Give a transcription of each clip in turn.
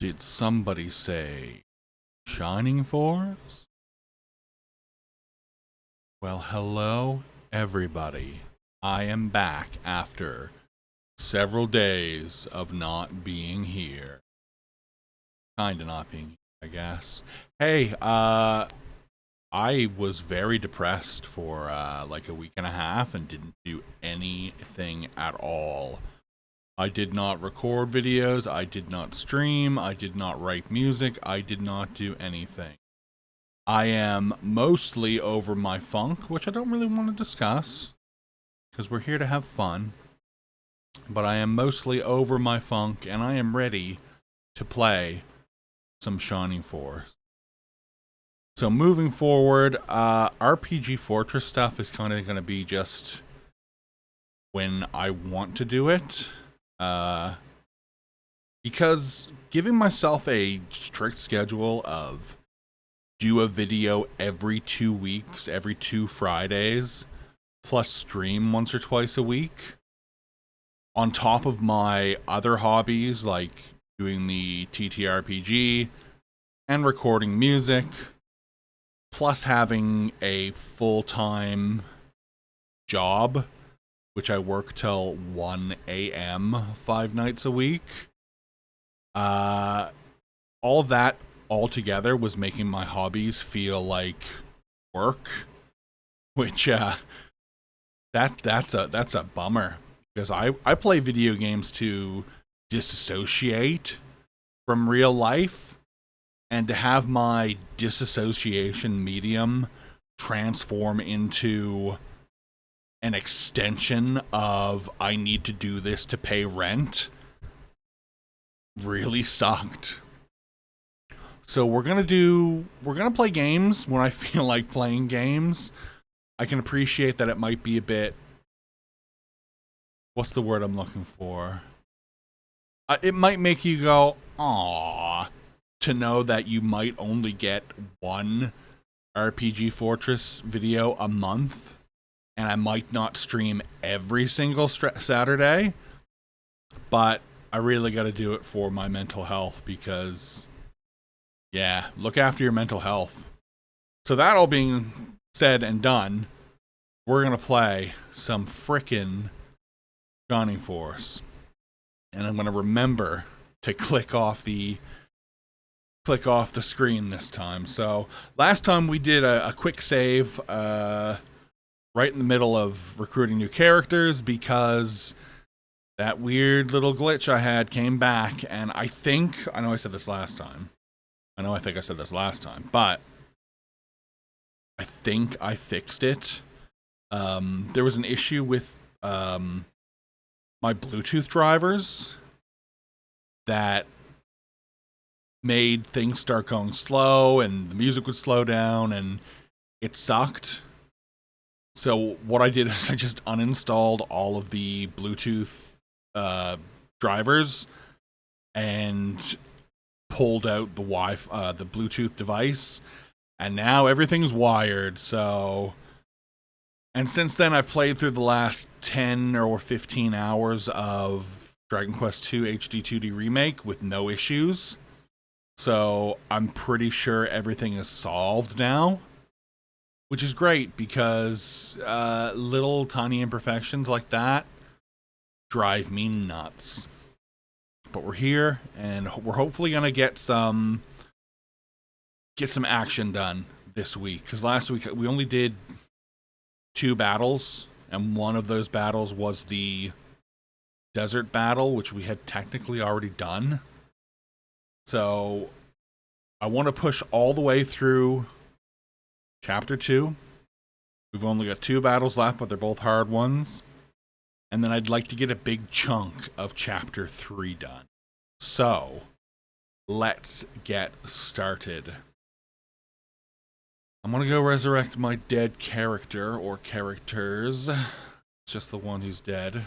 Did somebody say Shining Force? Well, hello, everybody. I am back after several days of not being here. Kinda not being here, I guess. Hey, I was very depressed for like a week and a half and didn't do anything at all. I did not record videos, I did not stream, I did not write music, I did not do anything. I am mostly over my funk, which I don't really want to discuss, because we're here to have fun. But I am mostly over my funk, and I am ready to play some Shining Force. So moving forward, RPG Fortress stuff is kind of going to be just when I want to do it. Because giving myself a strict schedule of do a video every 2 weeks, every 2 Fridays, plus stream once or twice a week, on top of my other hobbies like doing the TTRPG and recording music, plus having a full-time job, which I work till 1 a.m. 5 nights a week. All that altogether was making my hobbies feel like work, which that's a bummer, because I play video games to disassociate from real life, and to have my disassociation medium transform into an extension of I need to do this to pay rent really sucked. So we're gonna play games when I feel like playing games. I can appreciate that it might be a bit, what's the word I'm looking for? It might make you go, aww, to know that you might only get one RPG Fortress video a month, and I might not stream every single Saturday, but I really gotta do it for my mental health, because yeah, look after your mental health. So that all being said and done, we're gonna play some frickin' Shining Force, and I'm gonna remember to click off the screen this time. So last time we did a quick save, right in the middle of recruiting new characters, because that weird little glitch I had came back, and I think I said this last time. I think I said this last time, but I think I fixed it. There was an issue with my Bluetooth drivers that made things start going slow, and the music would slow down, and it sucked. So what I did is I just uninstalled all of the Bluetooth drivers and pulled out the the Bluetooth device, and now everything's wired. So, and since then I've played through the last 10 or 15 hours of Dragon Quest II HD 2D Remake with no issues. So I'm pretty sure everything is solved now, which is great, because little tiny imperfections like that drive me nuts. But we're here, and we're hopefully gonna get some action done this week, because last week we only did 2 battles, and one of those battles was the desert battle, which we had technically already done. So I want to push all the way through chapter 2. We've only got 2 battles left, but they're both hard ones. And then I'd like to get a big chunk of chapter 3 done. So, let's get started. I'm gonna go resurrect my dead character, or characters. It's just the one who's dead.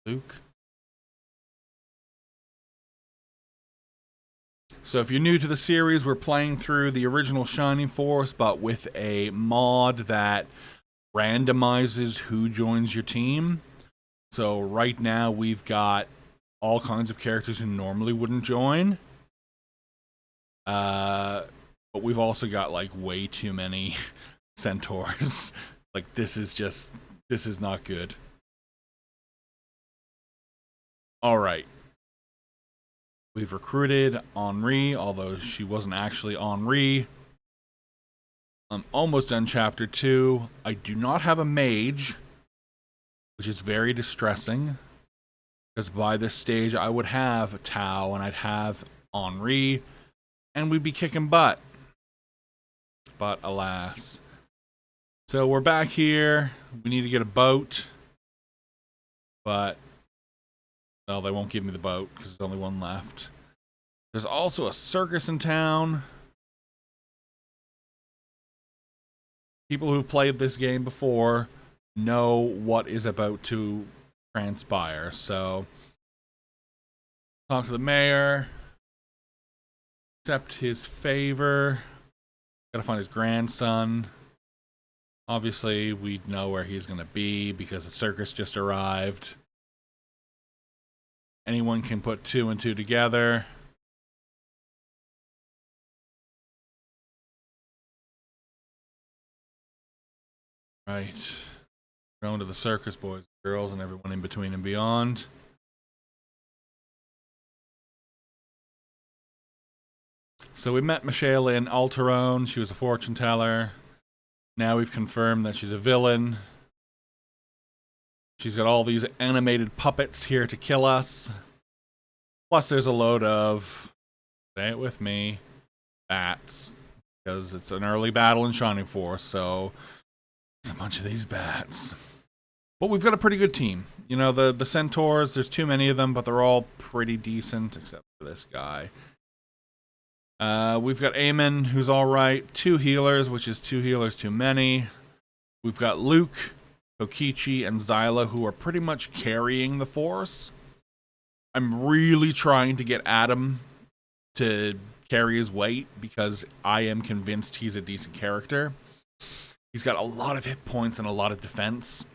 Luke. So if you're new to the series, we're playing through the original Shining Force, but with a mod that randomizes who joins your team. So right now we've got all kinds of characters who normally wouldn't join. But we've also got like way too many centaurs. Like this is not good. All right. We've recruited Henri, although she wasn't actually Henri. I'm almost done chapter 2. I do not have a mage, which is very distressing. Because by this stage, I would have Tao and I'd have Henri, and we'd be kicking butt. But alas. So we're back here. We need to get a boat. But, no, they won't give me the boat because there's only one left. There's also a circus in town. People who've played this game before know what is about to transpire. So, talk to the mayor. Accept his favor. Gotta find his grandson. Obviously, we know where he's gonna be because the circus just arrived. Anyone can put 2 and 2 together. Right. Going to the circus, boys and girls, and everyone in between and beyond. So we met Michelle in Alterone. She was a fortune teller. Now we've confirmed that she's a villain. She's got all these animated puppets here to kill us. Plus there's a load of, say it with me, bats. Because it's an early battle in Shining Force, so there's a bunch of these bats. But we've got a pretty good team. You know, the centaurs, there's too many of them, but they're all pretty decent, except for this guy. We've got Eamon, who's alright. 2 healers, which is 2 healers too many. We've got Luke, Kokichi, and Zyla, who are pretty much carrying the force. I'm really trying to get Adam to carry his weight, because I am convinced he's a decent character. He's got a lot of hit points and a lot of defense.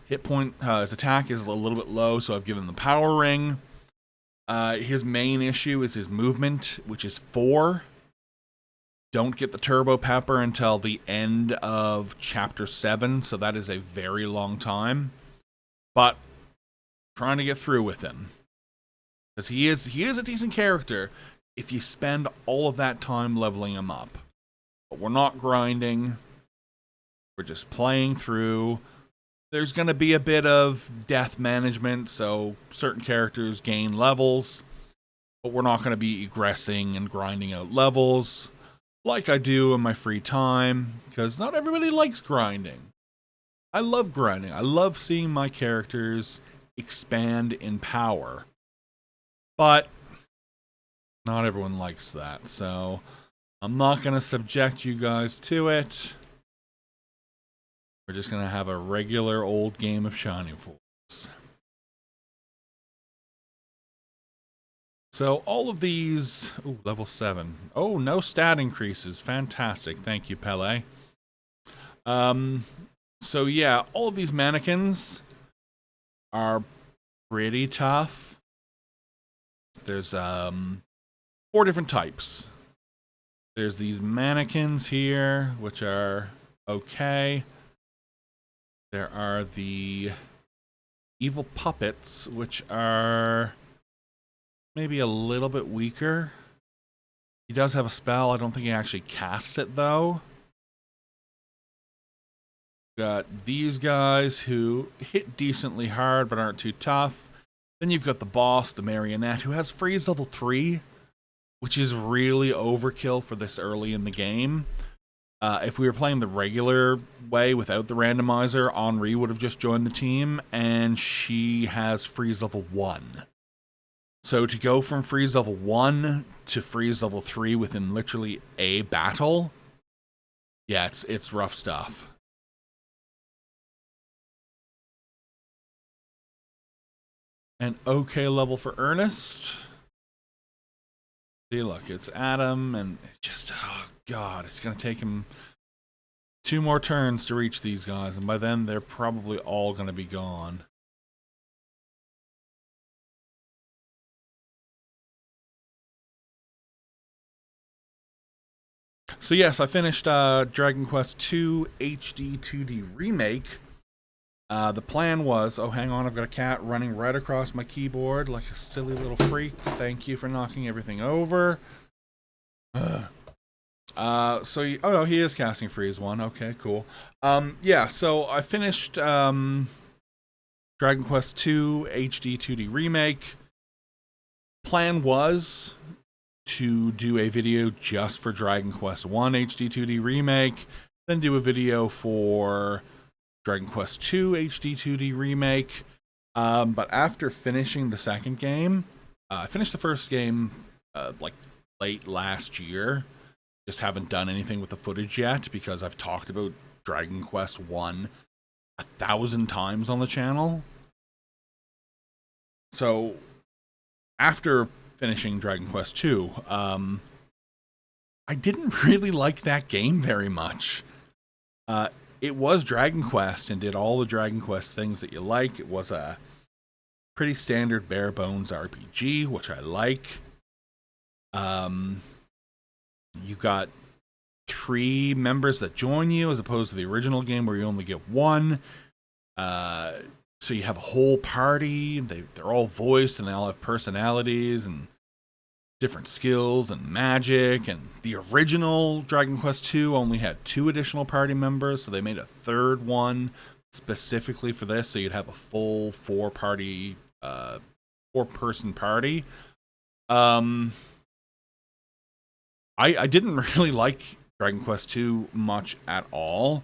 His attack is a little bit low, so I've given him the power ring. His main issue is his movement, which is 4. Don't get the turbo pepper until the end of chapter 7, so that is a very long time. But trying to get through with him, because he is a decent character if you spend all of that time leveling him up. But we're not grinding. We're just playing through. There's going to be a bit of death management, so certain characters gain levels, but we're not going to be egressing and grinding out levels like I do in my free time, because not everybody likes grinding. I love grinding. I love seeing my characters expand in power, but not everyone likes that, so I'm not going to subject you guys to it. We're just going to have a regular old game of Shining Force. So all of these... Ooh, level 7. Oh, no stat increases. Fantastic. Thank you, Pele. So yeah, all of these mannequins are pretty tough. There's 4 different types. There's these mannequins here, which are okay. There are the evil puppets, which are maybe a little bit weaker. He does have a spell. I don't think he actually casts it, though. Got these guys who hit decently hard but aren't too tough. Then you've got the boss, the marionette, who has freeze level 3, which is really overkill for this early in the game. If we were playing the regular way without the randomizer, Henri would have just joined the team, and she has freeze level 1. So to go from freeze level 1 to freeze level 3 within literally a battle, yeah, it's rough stuff. An okay level for Ernest. See, look, it's Adam, and it just, oh god, it's going to take him 2 more turns to reach these guys, and by then they're probably all going to be gone. So yes, I finished Dragon Quest II HD 2D Remake. The plan was, oh, hang on, I've got a cat running right across my keyboard like a silly little freak. Thank you for knocking everything over. Oh no, he is casting freeze one. Okay, cool. Yeah, so I finished Dragon Quest II HD 2D Remake. Plan was to do a video just for Dragon Quest 1 HD 2D Remake, then do a video for Dragon Quest 2 HD 2D Remake. But after finishing the second game, I finished the first game like late last year. Just haven't done anything with the footage yet because I've talked about Dragon Quest 1 1,000 times on the channel. So after finishing Dragon Quest 2, I didn't really like that game very much. It was Dragon Quest and did all the Dragon Quest things that you like. It was a pretty standard bare bones RPG, which I like. You got 3 members that join you as opposed to the original game where you only get 1. So you have a whole party. They're all voiced and they all have personalities and different skills and magic. And the original Dragon Quest II only had 2 additional party members, so they made a 3rd one specifically for this, so you'd have a full 4-person party. I didn't really like Dragon Quest II much at all.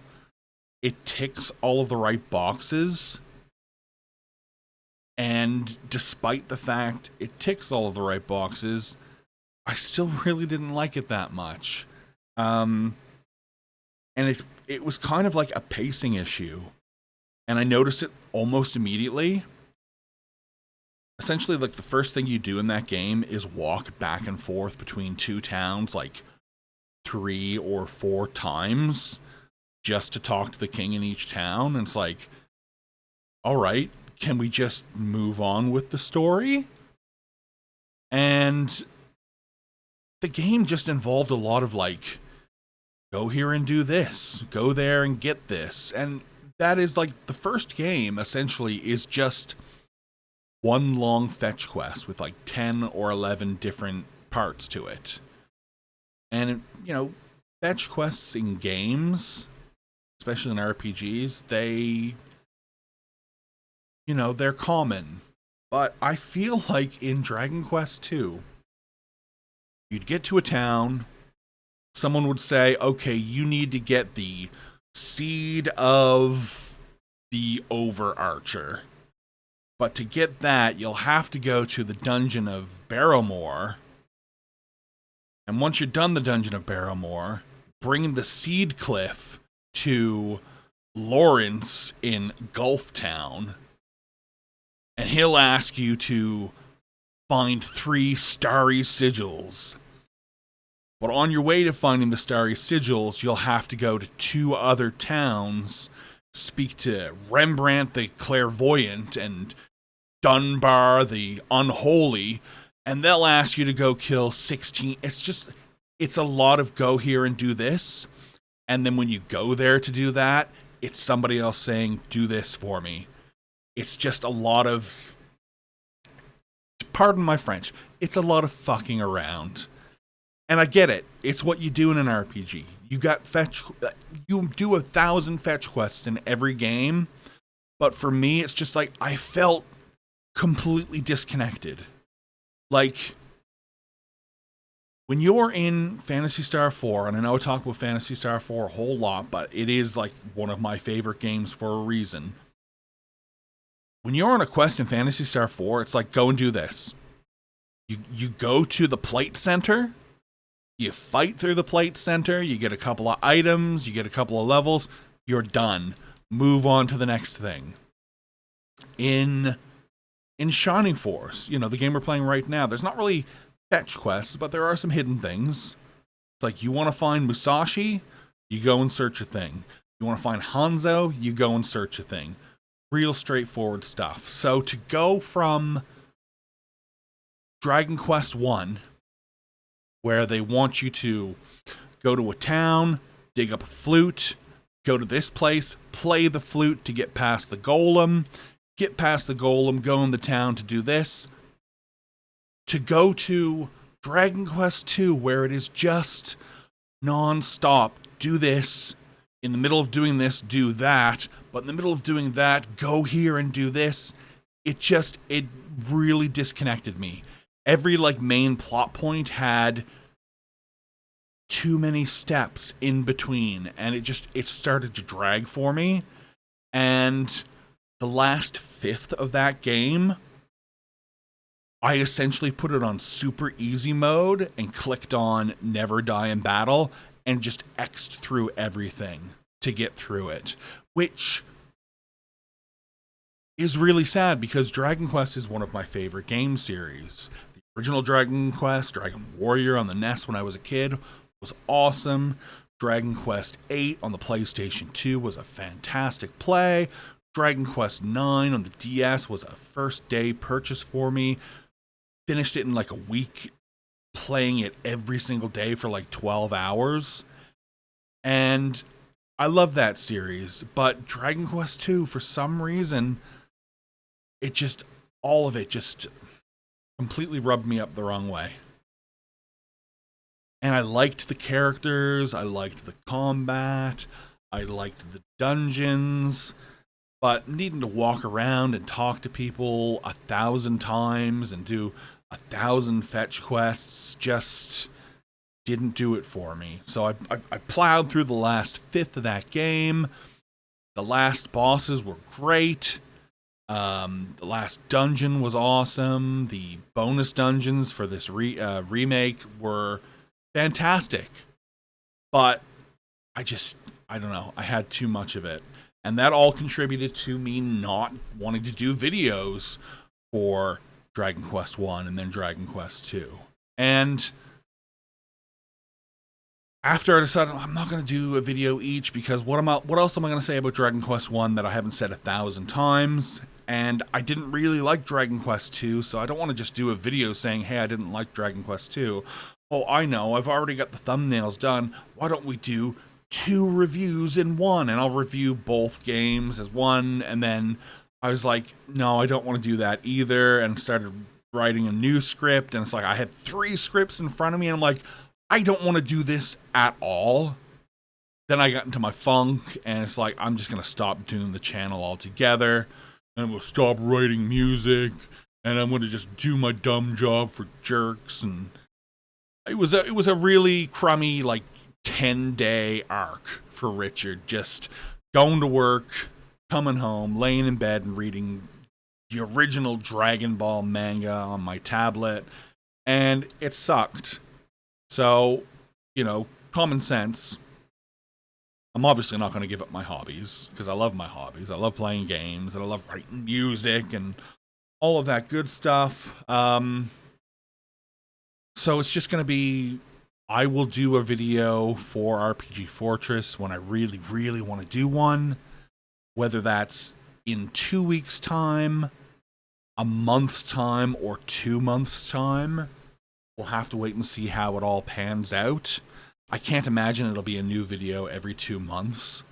It ticks all of the right boxes. And despite the fact it ticks all of the right boxes, I still really didn't like it that much. And it was kind of like a pacing issue. And I noticed it almost immediately. Essentially, like, the first thing you do in that game is walk back and forth between 2 towns, like, 3 or 4 times, just to talk to the king in each town. And it's like, alright, can we just move on with the story? And the game just involved a lot of, like, go here and do this, go there and get this. And that is, like, the first game, essentially, is just one long fetch quest with, like, 10 or 11 different parts to it. And, you know, fetch quests in games, especially in RPGs, they're common. But I feel like in Dragon Quest 2, you'd get to a town, someone would say, okay, you need to get the seed of the Overarcher. But to get that, you'll have to go to the dungeon of Barrowmore. And once you're done the dungeon of Barrowmore, bring the seed cliff to Lawrence in Gulf Town. And he'll ask you to find 3 starry sigils. But on your way to finding the starry sigils, you'll have to go to 2 other towns, speak to Rembrandt the Clairvoyant and Dunbar the Unholy, and they'll ask you to go kill 16. It's a lot of go here and do this. And then when you go there to do that, it's somebody else saying, do this for me. It's just a lot of, pardon my French, it's a lot of fucking around. And I get it. It's what you do in an RPG. You do 1,000 fetch quests in every game. But for me, it's just like, I felt completely disconnected. Like, when you're in Phantasy Star 4, and I know I talk about Phantasy Star 4 a whole lot, but it is like one of my favorite games for a reason. When you're on a quest in Phantasy Star 4, it's like, go and do this. You go to the Plate Center, you fight through the Plate Center, you get a couple of items, you get a couple of levels, you're done. Move on to the next thing. In Shining Force, the game we're playing right now, there's not really fetch quests, but there are some hidden things. It's like, you want to find Musashi, you go and search a thing. You want to find Hanzo, you go and search a thing. Real straightforward stuff. So to go from Dragon Quest 1, where they want you to go to a town, dig up a flute, go to this place, play the flute to get past the golem, get past the golem, go in the town to do this. To go to Dragon Quest II, where it is just non-stop, do this, in the middle of doing this, do that, but in the middle of doing that, go here and do this. It really disconnected me. Every main plot point had too many steps in between, and it started to drag for me. And the last fifth of that game, I essentially put it on super easy mode and clicked on never die in battle and just X'd through everything to get through it, which is really sad because Dragon Quest is one of my favorite game series. The original Dragon Quest, Dragon Warrior on the NES when I was a kid, was awesome. Dragon Quest VIII on the PlayStation 2 was a fantastic play. Dragon Quest IX on the DS was a first day purchase for me. Finished it in a week, playing it every single day for 12 hours. And I love that series, but Dragon Quest II, for some reason, all of it just completely rubbed me up the wrong way. And I liked the characters, I liked the combat, I liked the dungeons, but needing to walk around and talk to people 1,000 times and do 1,000 fetch quests just didn't do it for me. So I plowed through the last fifth of that game. The last bosses were great. The last dungeon was awesome. The bonus dungeons for this remake were fantastic. But I don't know. I had too much of it. And that all contributed to me not wanting to do videos for Dragon Quest 1 and then Dragon Quest 2. And after I decided I'm not going to do a video each because what else am I going to say about Dragon Quest 1 that I haven't said 1,000 times? And I didn't really like Dragon Quest 2, so I don't want to just do a video saying, hey, I didn't like Dragon Quest 2. Oh, I know, I've already got the thumbnails done. Why don't we do 2 reviews in one? And I'll review both games as one, and then I was like, no, I don't want to do that either, and started writing a new script, and it's like I had 3 scripts in front of me, and I'm like, I don't want to do this at all. Then I got into my funk, and it's like, I'm just going to stop doing the channel altogether, and I'm going to stop writing music, and I'm going to just do my dumb job for jerks, and it was a really crummy, 10-day arc for Richard, just going to work, coming home, laying in bed, and reading the original Dragon Ball manga on my tablet, and it sucked. So, common sense. I'm obviously not going to give up my hobbies, because I love my hobbies. I love playing games, and I love writing music, and all of that good stuff. So it's just going to be, I will do a video for RPG Fortress when I really, really want to do one. Whether that's in 2 weeks' time, a month's time, or 2 months' time. We'll have to wait and see how it all pans out. I can't imagine it'll be a new video every 2 months.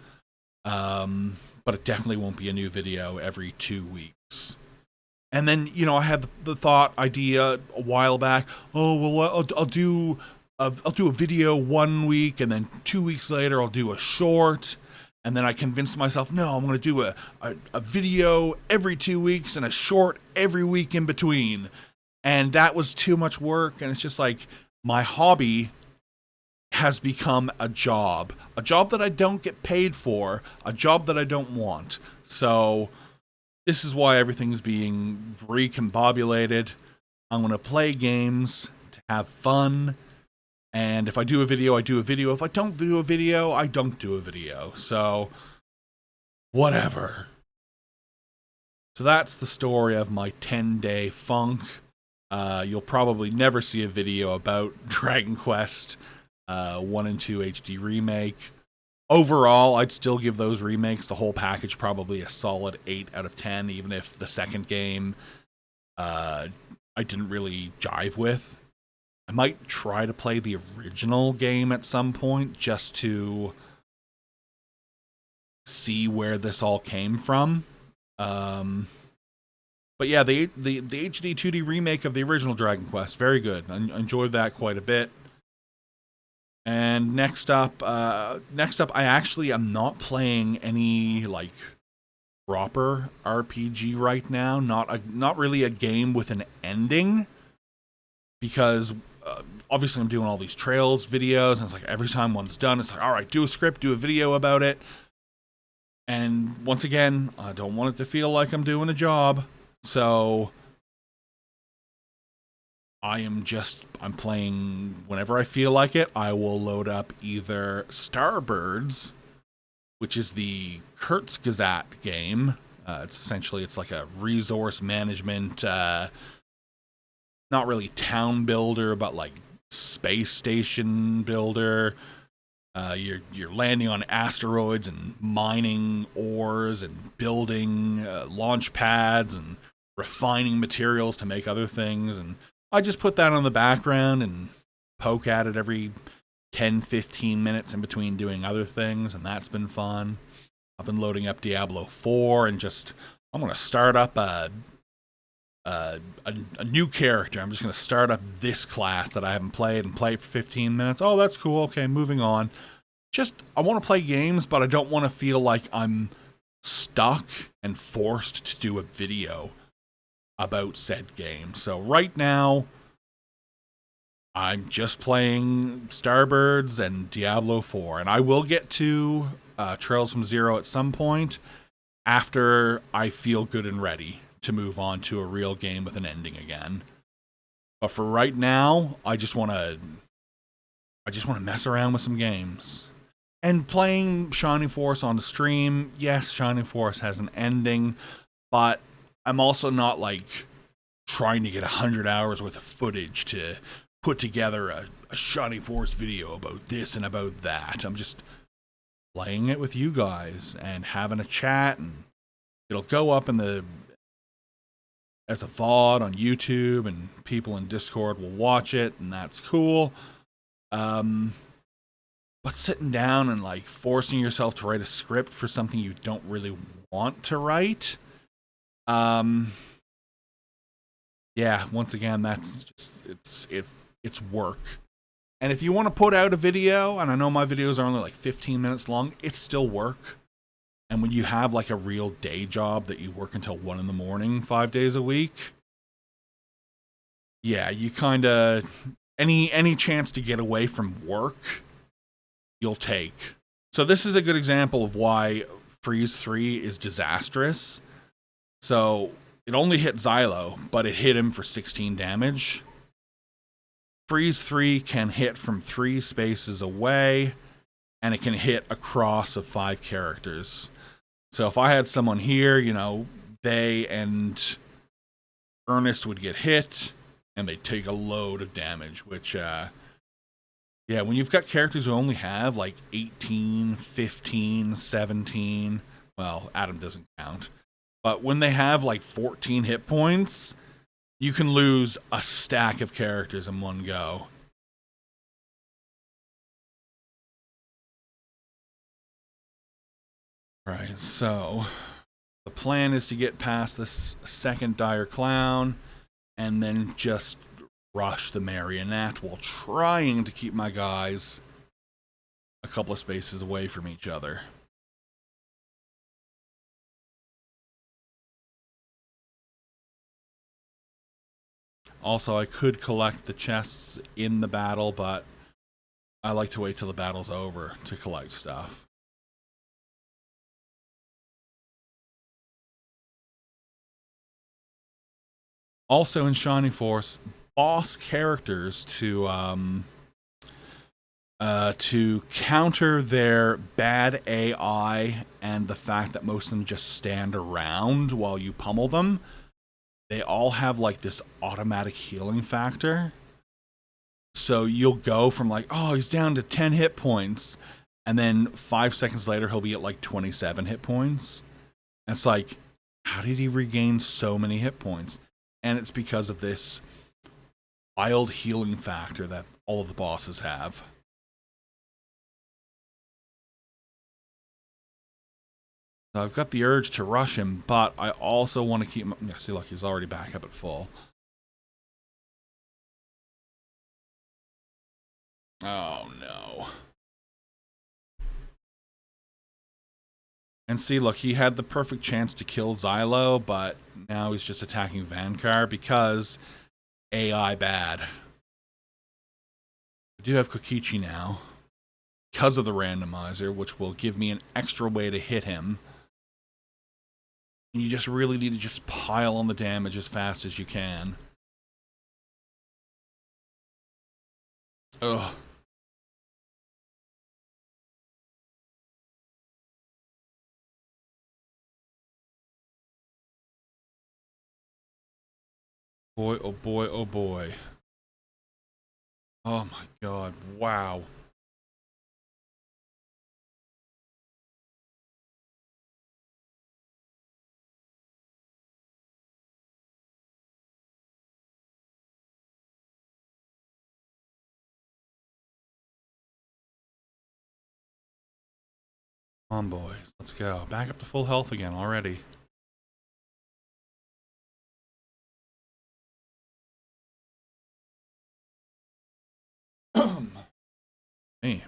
But it definitely won't be a new video every 2 weeks. And then, I had the idea a while back. Oh, well, I'll do a video 1 week, and then 2 weeks later I'll do a short. And then I convinced myself, no, I'm going to do a video every 2 weeks and a short every week in between. And that was too much work, and it's just my hobby has become a job that I don't get paid for, a job that I don't want. So this is why everything's being recombobulated. I'm going to play games to have fun, and if I do a video, I do a video. If I don't do a video, I don't do a video. So whatever. So that's the story of my 10-day funk. You'll probably never see a video about Dragon Quest 1 and 2 HD remake. Overall, I'd still give those remakes, the whole package, probably a solid 8 out of 10, even if the second game I didn't really jive with. I might try to play the original game at some point just to see where this all came from. But yeah, the HD 2D remake of the original Dragon Quest, very good. I enjoyed that quite a bit. And next up, I actually am not playing any like proper RPG right now. Not really a game with an ending, because obviously I'm doing all these Trails videos, and it's like every time one's done, it's like, all right, do a script, do a video about it. And once again, I don't want it to feel like I'm doing a job, so I'm playing whenever I feel like it. I will load up either Starbirds, which is the Kurzgesagt game. It's like a resource management, not really town builder, but like space station builder. You're landing on asteroids and mining ores and building launch pads and refining materials to make other things. And I just put that on the background and poke at it every 10-15 minutes in between doing other things, and that's been fun. I've been loading up Diablo 4 and I'm going to start up a new character. I'm just going to start up this class that I haven't played and play it for 15 minutes. Oh, that's cool. Okay, moving on. I want to play games, but I don't want to feel like I'm stuck and forced to do a video about said game. So right now, I'm just playing Starbirds and Diablo 4, and I will get to Trails from Zero at some point after I feel good and ready to move on to a real game with an ending again. But for right now, I just want to mess around with some games. And playing Shining Force on the stream, yes, Shining Force has an ending, but I'm also not like trying to get 100 hours worth of footage to put together a Shining Force video about this and about that. I'm just playing it with you guys and having a chat, and it'll go up as a VOD on YouTube, and people in Discord will watch it, and that's cool. But sitting down and like forcing yourself to write a script for something you don't really want to write, yeah, once again, that's just it's work. And if you want to put out a video, and I know my videos are only like 15 minutes long, it's still work. And when you have like a real day job that you work until 1 a.m, 5 days a week, yeah, you kind of any chance to get away from work, you'll take. So this is a good example of why Freeze 3 is disastrous. So it only hit Xylo, but it hit him for 16 damage. Freeze 3 can hit from 3 spaces away, and it can hit across of 5 characters. So if I had someone here, they and Ernest would get hit, and they'd take a load of damage, which, yeah, when you've got characters who only have like 18, 15, 17, well, Adam doesn't count, but when they have like 14 hit points, you can lose a stack of characters in one go. Right, so the plan is to get past this second Dire Clown and then just rush the Marionette while trying to keep my guys a couple of spaces away from each other. Also, I could collect the chests in the battle, but I like to wait till the battle's over to collect stuff. Also in Shining Force, boss characters to counter their bad AI and the fact that most of them just stand around while you pummel them, they all have like this automatic healing factor. So you'll go from like, oh, he's down to 10 hit points, and then 5 seconds later he'll be at like 27 hit points. And it's like, how did he regain so many hit points? And it's because of this wild healing factor that all of the bosses have. So I've got the urge to rush him, but I also want to keep him. Yeah, see, look, he's already back up at full. Oh no. And see, look, he had the perfect chance to kill Xylo, but now he's just attacking Vankar because AI bad. I do have Kokichi now because of the randomizer, which will give me an extra way to hit him. And you just really need to just pile on the damage as fast as you can. Ugh. Boy, oh boy, oh boy. Oh my god, wow. Come on, boys. Let's go. Back up to full health again already. Me.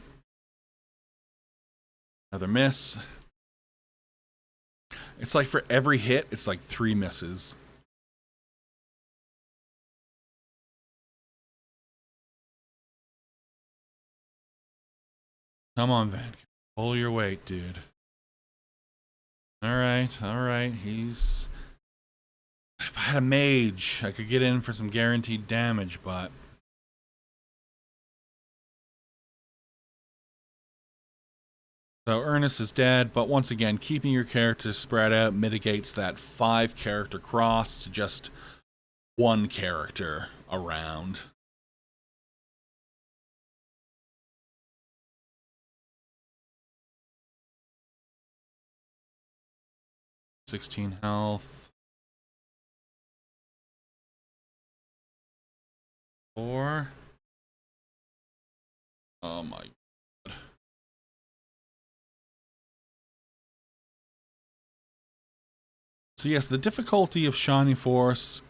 Another miss. It's like for every hit, it's like 3 misses. Come on, Van. Pull your weight, dude. Alright, alright. He's... If I had a mage, I could get in for some guaranteed damage, but... So Ernest is dead, but once again, keeping your characters spread out mitigates that 5 character cross to just 1 character around. $16 health. 4. Oh my god. So yes, the difficulty of Shining Force,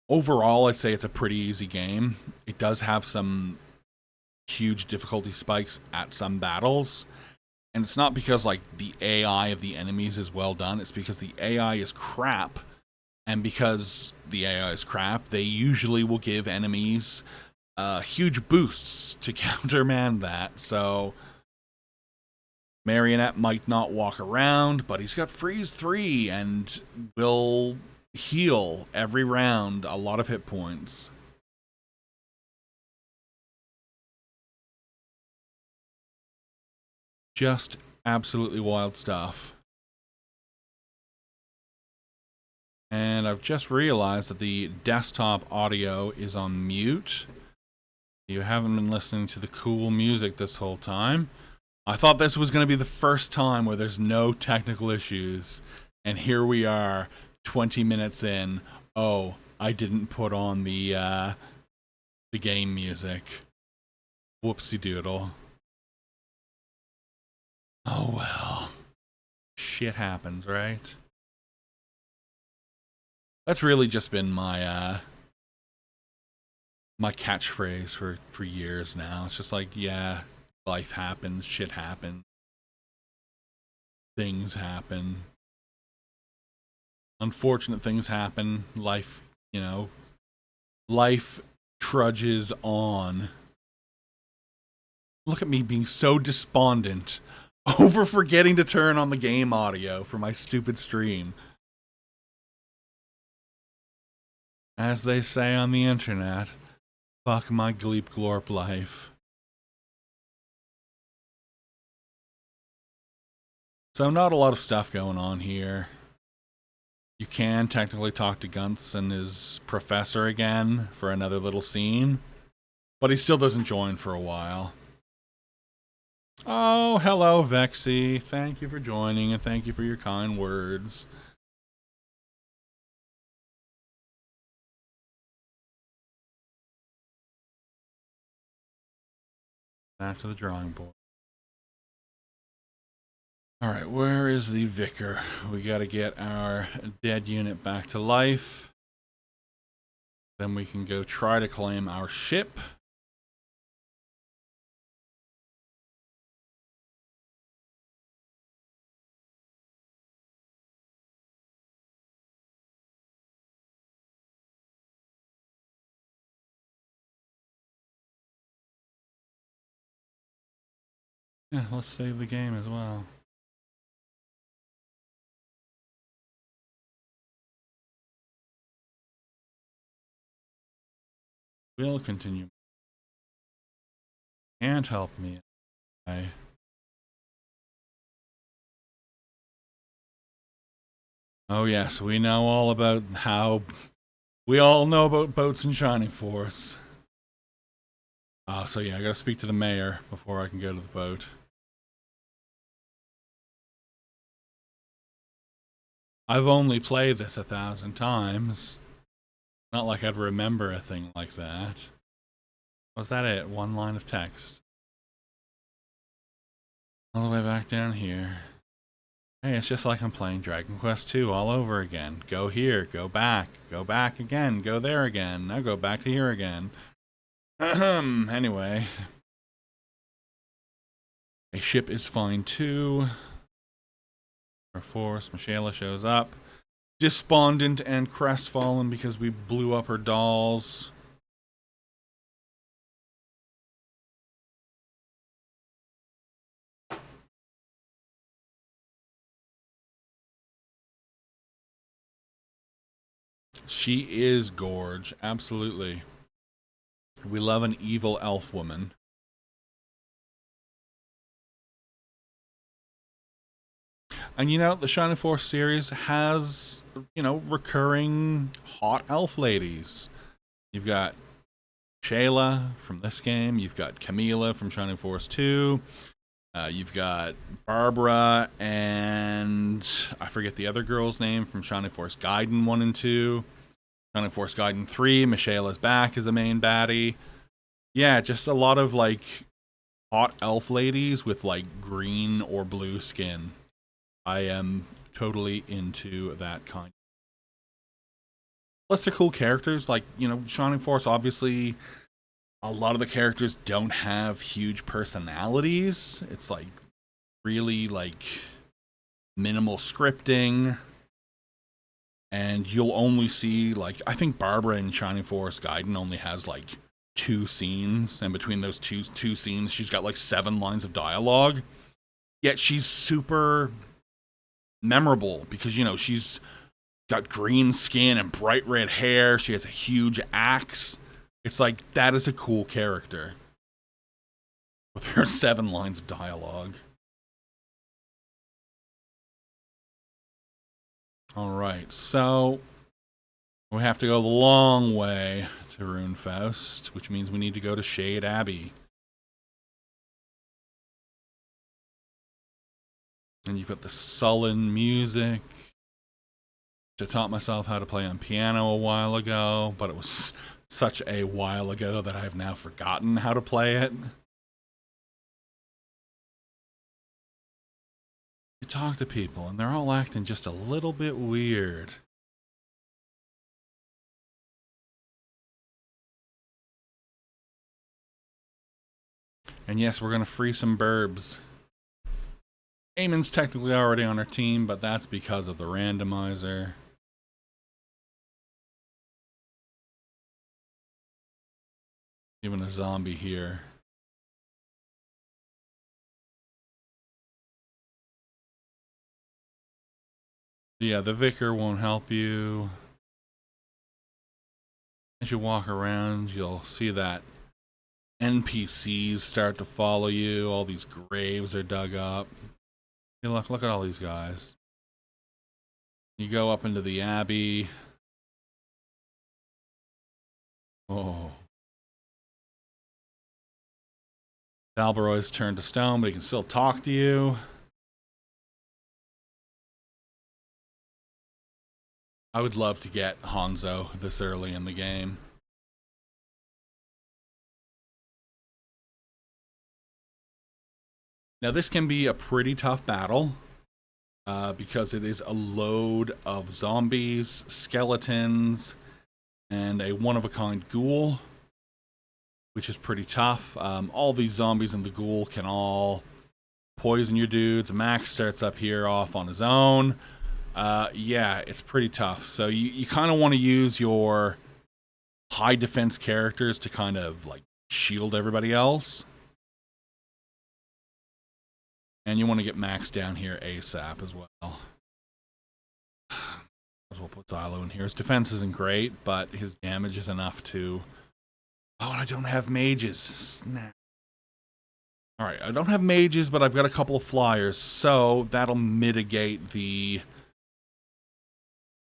overall I'd say it's a pretty easy game. It does have some huge difficulty spikes at some battles. And it's not because like the AI of the enemies is well done, it's because the AI is crap. And because the AI is crap, they usually will give enemies huge boosts to countermand that. So Marionette might not walk around, but he's got Freeze 3 and will heal every round a lot of hit points. Just absolutely wild stuff. And I've just realized that the desktop audio is on mute. You haven't been listening to the cool music this whole time. I thought this was going to be the first time where there's no technical issues. And here we are, 20 minutes in. Oh, I didn't put on the game music. Whoopsie doodle. Oh well. Shit happens, right? That's really just been my my catchphrase for years now. It's just like, yeah, life happens, shit happens, things happen, unfortunate things happen, life, you know, life trudges on. Look at me being so despondent over forgetting to turn on the game audio for my stupid stream. As they say on the internet, fuck my Gleep Glorp life. So not a lot of stuff going on here. You can technically talk to Guntz and his professor again for another little scene, but he still doesn't join for a while. Oh, hello, Vexy. Thank you for joining, and thank you for your kind words. Back to the drawing board. Alright, where is the vicar? We gotta get our dead unit back to life. Then we can go try to claim our ship. Yeah, let's save the game as well. We'll continue. Can't help me. Oh yes, we know all about how... We all know about boats in Shining Force. So yeah, I gotta speak to the mayor before I can go to the boat. I've only played this 1,000 times. Not like I'd remember a thing like that. Was that it? One line of text. All the way back down here. Hey, it's just like I'm playing Dragon Quest II all over again. Go here, go back again, go there again, now go back to here again. Anyway. A ship is fine too. Our force, Michaela shows up. Despondent and crestfallen because we blew up her dolls. She is gorge, absolutely. We love an evil elf woman. And you know, the Shining Force series has, you know, recurring hot elf ladies. You've got Shayla from this game. You've got Camila from Shining Force 2. You've got Barbara and I forget the other girl's name from Shining Force Gaiden 1 and 2. Shining Force Gaiden 3, Michaela's back as the main baddie. Yeah, just a lot of like hot elf ladies with like green or blue skin. I am totally into that kind. Plus they're cool characters, like, you know, Shining Force, obviously a lot of the characters don't have huge personalities. It's like really like minimal scripting. And you'll only see, like, I think Barbara in Shining Force Gaiden only has like 2 scenes, and between those two scenes she's got like 7 lines of dialogue. Yet she's super memorable because, you know, she's got green skin and bright red hair. She has a huge axe. It's like, that is a cool character with her 7 lines of dialogue. Alright, so we have to go the long way to Runefaust, which means we need to go to Shade Abbey. And you've got the sullen music. I taught myself how to play on piano a while ago, but it was such a while ago that I've now forgotten how to play it. You talk to people and they're all acting just a little bit weird. And yes, we're gonna free some burbs. Eamon's technically already on our team, but that's because of the randomizer. Even a zombie here. Yeah, the vicar won't help you. As you walk around, you'll see that NPCs start to follow you. All these graves are dug up. Hey, look at all these guys. You go up into the abbey. Oh. Dalberoy's turned to stone, but he can still talk to you. I would love to get Hanzo this early in the game. Now, this can be a pretty tough battle because it is a load of zombies, skeletons, and a one-of-a-kind ghoul, which is pretty tough. All these zombies and the ghoul can all poison your dudes. Max starts up here off on his own. Yeah, it's pretty tough. So you kind of want to use your high defense characters to kind of like shield everybody else. And you want to get Max down here ASAP as well. As well put Xylo in here. His defense isn't great, but his damage is enough to... Oh, and I don't have mages. Snap. Alright, I don't have mages, but I've got a couple of flyers, so that'll mitigate the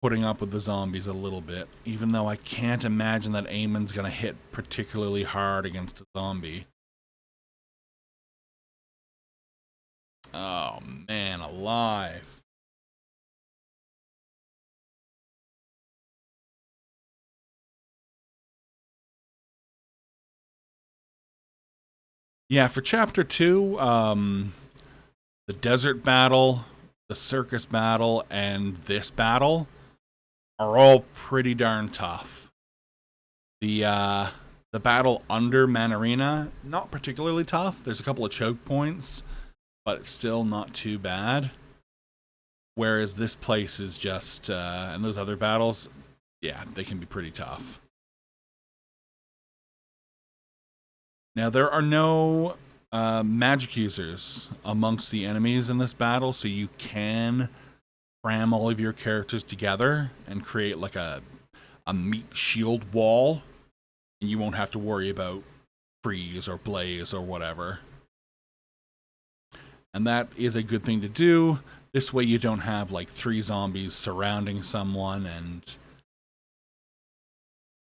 putting up with the zombies a little bit, even though I can't imagine that Eamon's gonna hit particularly hard against a zombie. Oh, man, alive. Yeah, for Chapter 2, the desert battle, the circus battle, and this battle are all pretty darn tough. The battle under Manarina, not particularly tough. There's a couple of choke points, but it's still not too bad. Whereas this place is just, and those other battles, yeah, they can be pretty tough. Now, there are no magic users amongst the enemies in this battle, so you can cram all of your characters together and create like a meat shield wall, and you won't have to worry about freeze or blaze or whatever. And that is a good thing to do. This way you don't have like 3 zombies surrounding someone, and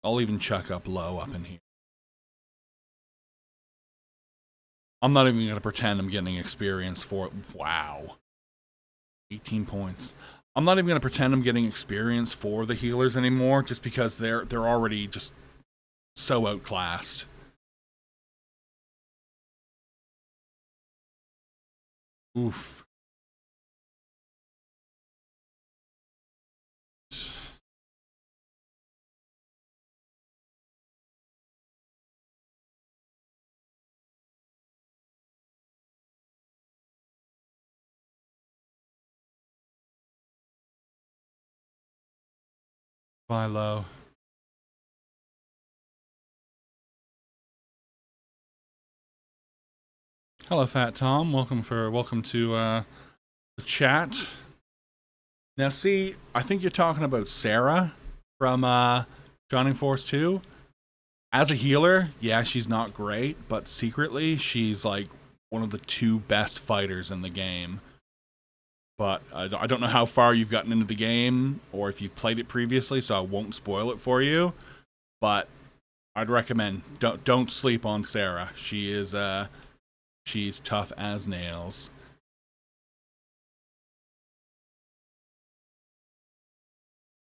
I'll even chuck up low up in here. I'm not even going to pretend I'm getting experience for it. Wow. 18 points. I'm not even going to pretend I'm getting experience for the healers anymore, just because they're already just so outclassed. Oof. Bye, low. Hello, Fat Tom. Welcome to the chat. Now, see, I think you're talking about Sarah from Shining Force 2. As a healer, yeah, she's not great, but secretly, she's like one of the 2 best fighters in the game. But I don't know how far you've gotten into the game, or if you've played it previously, so I won't spoil it for you. But I'd recommend don't sleep on Sarah. She is she's tough as nails.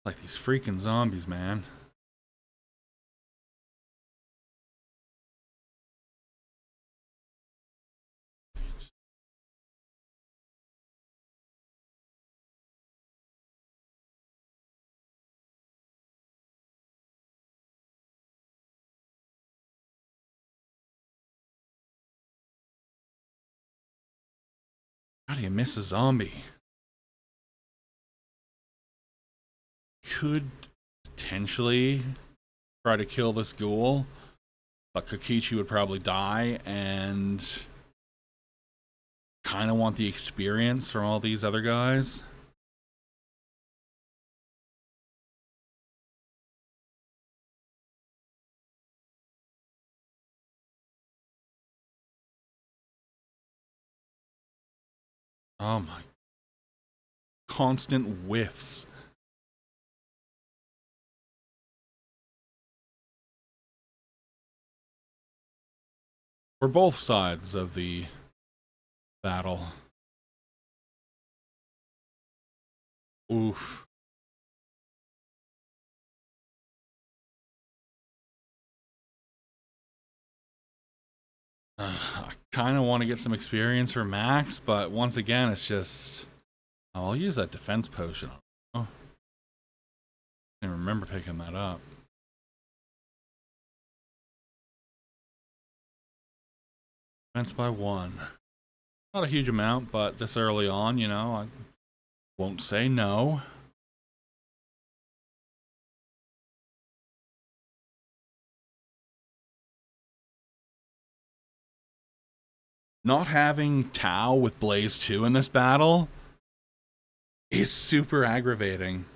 Like these freaking zombies, man. How do you miss a zombie? Could potentially try to kill this ghoul, but Kokichi would probably die, and kind of want the experience from all these other guys. Oh my. Constant whiffs. For both sides of the battle. Oof. I kind of want to get some experience for Max, but once again, it's just... Oh, I'll use that defense potion. Oh, I can't remember picking that up. Defense by 1. Not a huge amount, but this early on, you know, I won't say no. Not having Tau with Blaze 2 in this battle is super aggravating.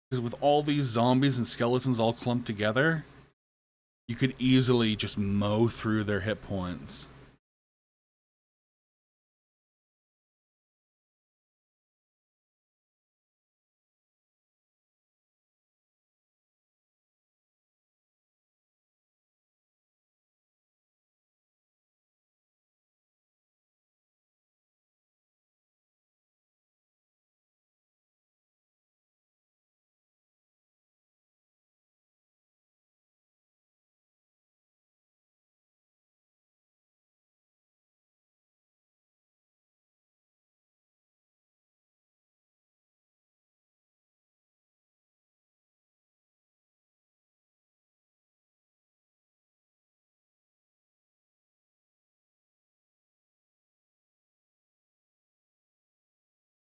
Because with all these zombies and skeletons all clumped together, you could easily just mow through their hit points.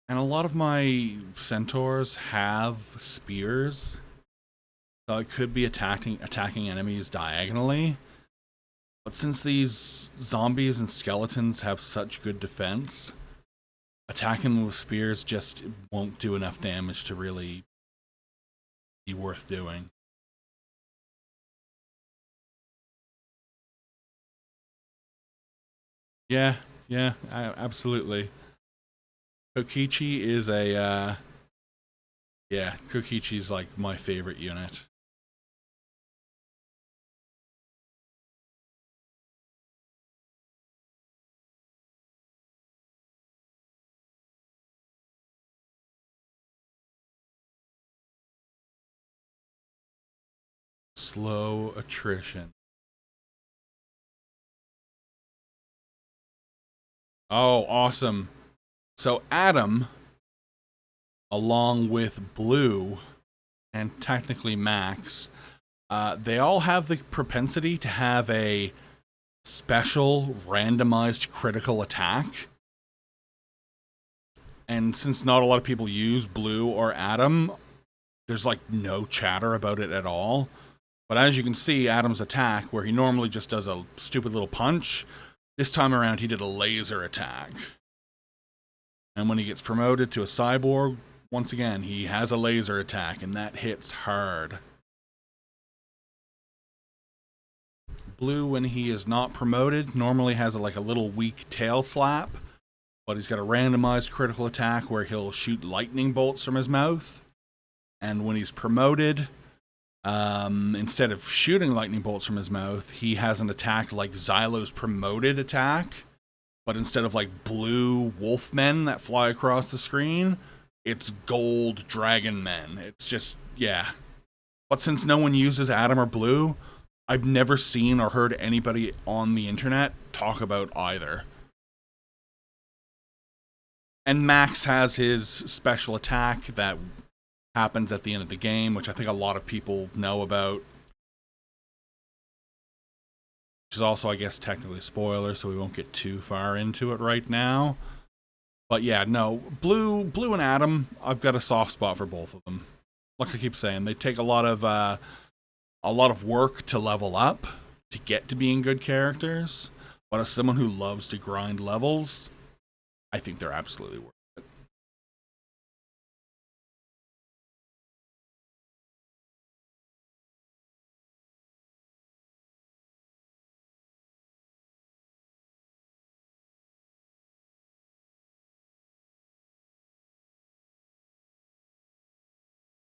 And a lot of my centaurs have spears, so it could be attacking enemies diagonally. But since these zombies and skeletons have such good defense, attacking them with spears just won't do enough damage to really be worth doing. Yeah, yeah, absolutely. Kokichi is a, yeah, Kokichi's like my favorite unit. Slow attrition. Oh, awesome. So Adam, along with Blue, and technically Max, they all have the propensity to have a special randomized critical attack. And since not a lot of people use Blue or Adam, there's like no chatter about it at all. But as you can see, Adam's attack, where he normally just does a stupid little punch, this time around he did a laser attack. And when he gets promoted to a cyborg, once again, he has a laser attack, and that hits hard. Blue, when he is not promoted, normally has like a little weak tail slap, but he's got a randomized critical attack where he'll shoot lightning bolts from his mouth. And when he's promoted, instead of shooting lightning bolts from his mouth, he has an attack like Xylo's promoted attack, but instead of like blue wolfmen that fly across the screen, it's gold dragon men. It's just, yeah. But since no one uses Adam or Blue, I've never seen or heard anybody on the internet talk about either. And Max has his special attack that happens at the end of the game, which I think a lot of people know about. Which is also, I guess, technically a spoiler, so we won't get too far into it right now. But yeah, no, Blue and Adam, I've got a soft spot for both of them. Like I keep saying, they take a lot of work to level up to get to being good characters. But as someone who loves to grind levels, I think they're absolutely worth it.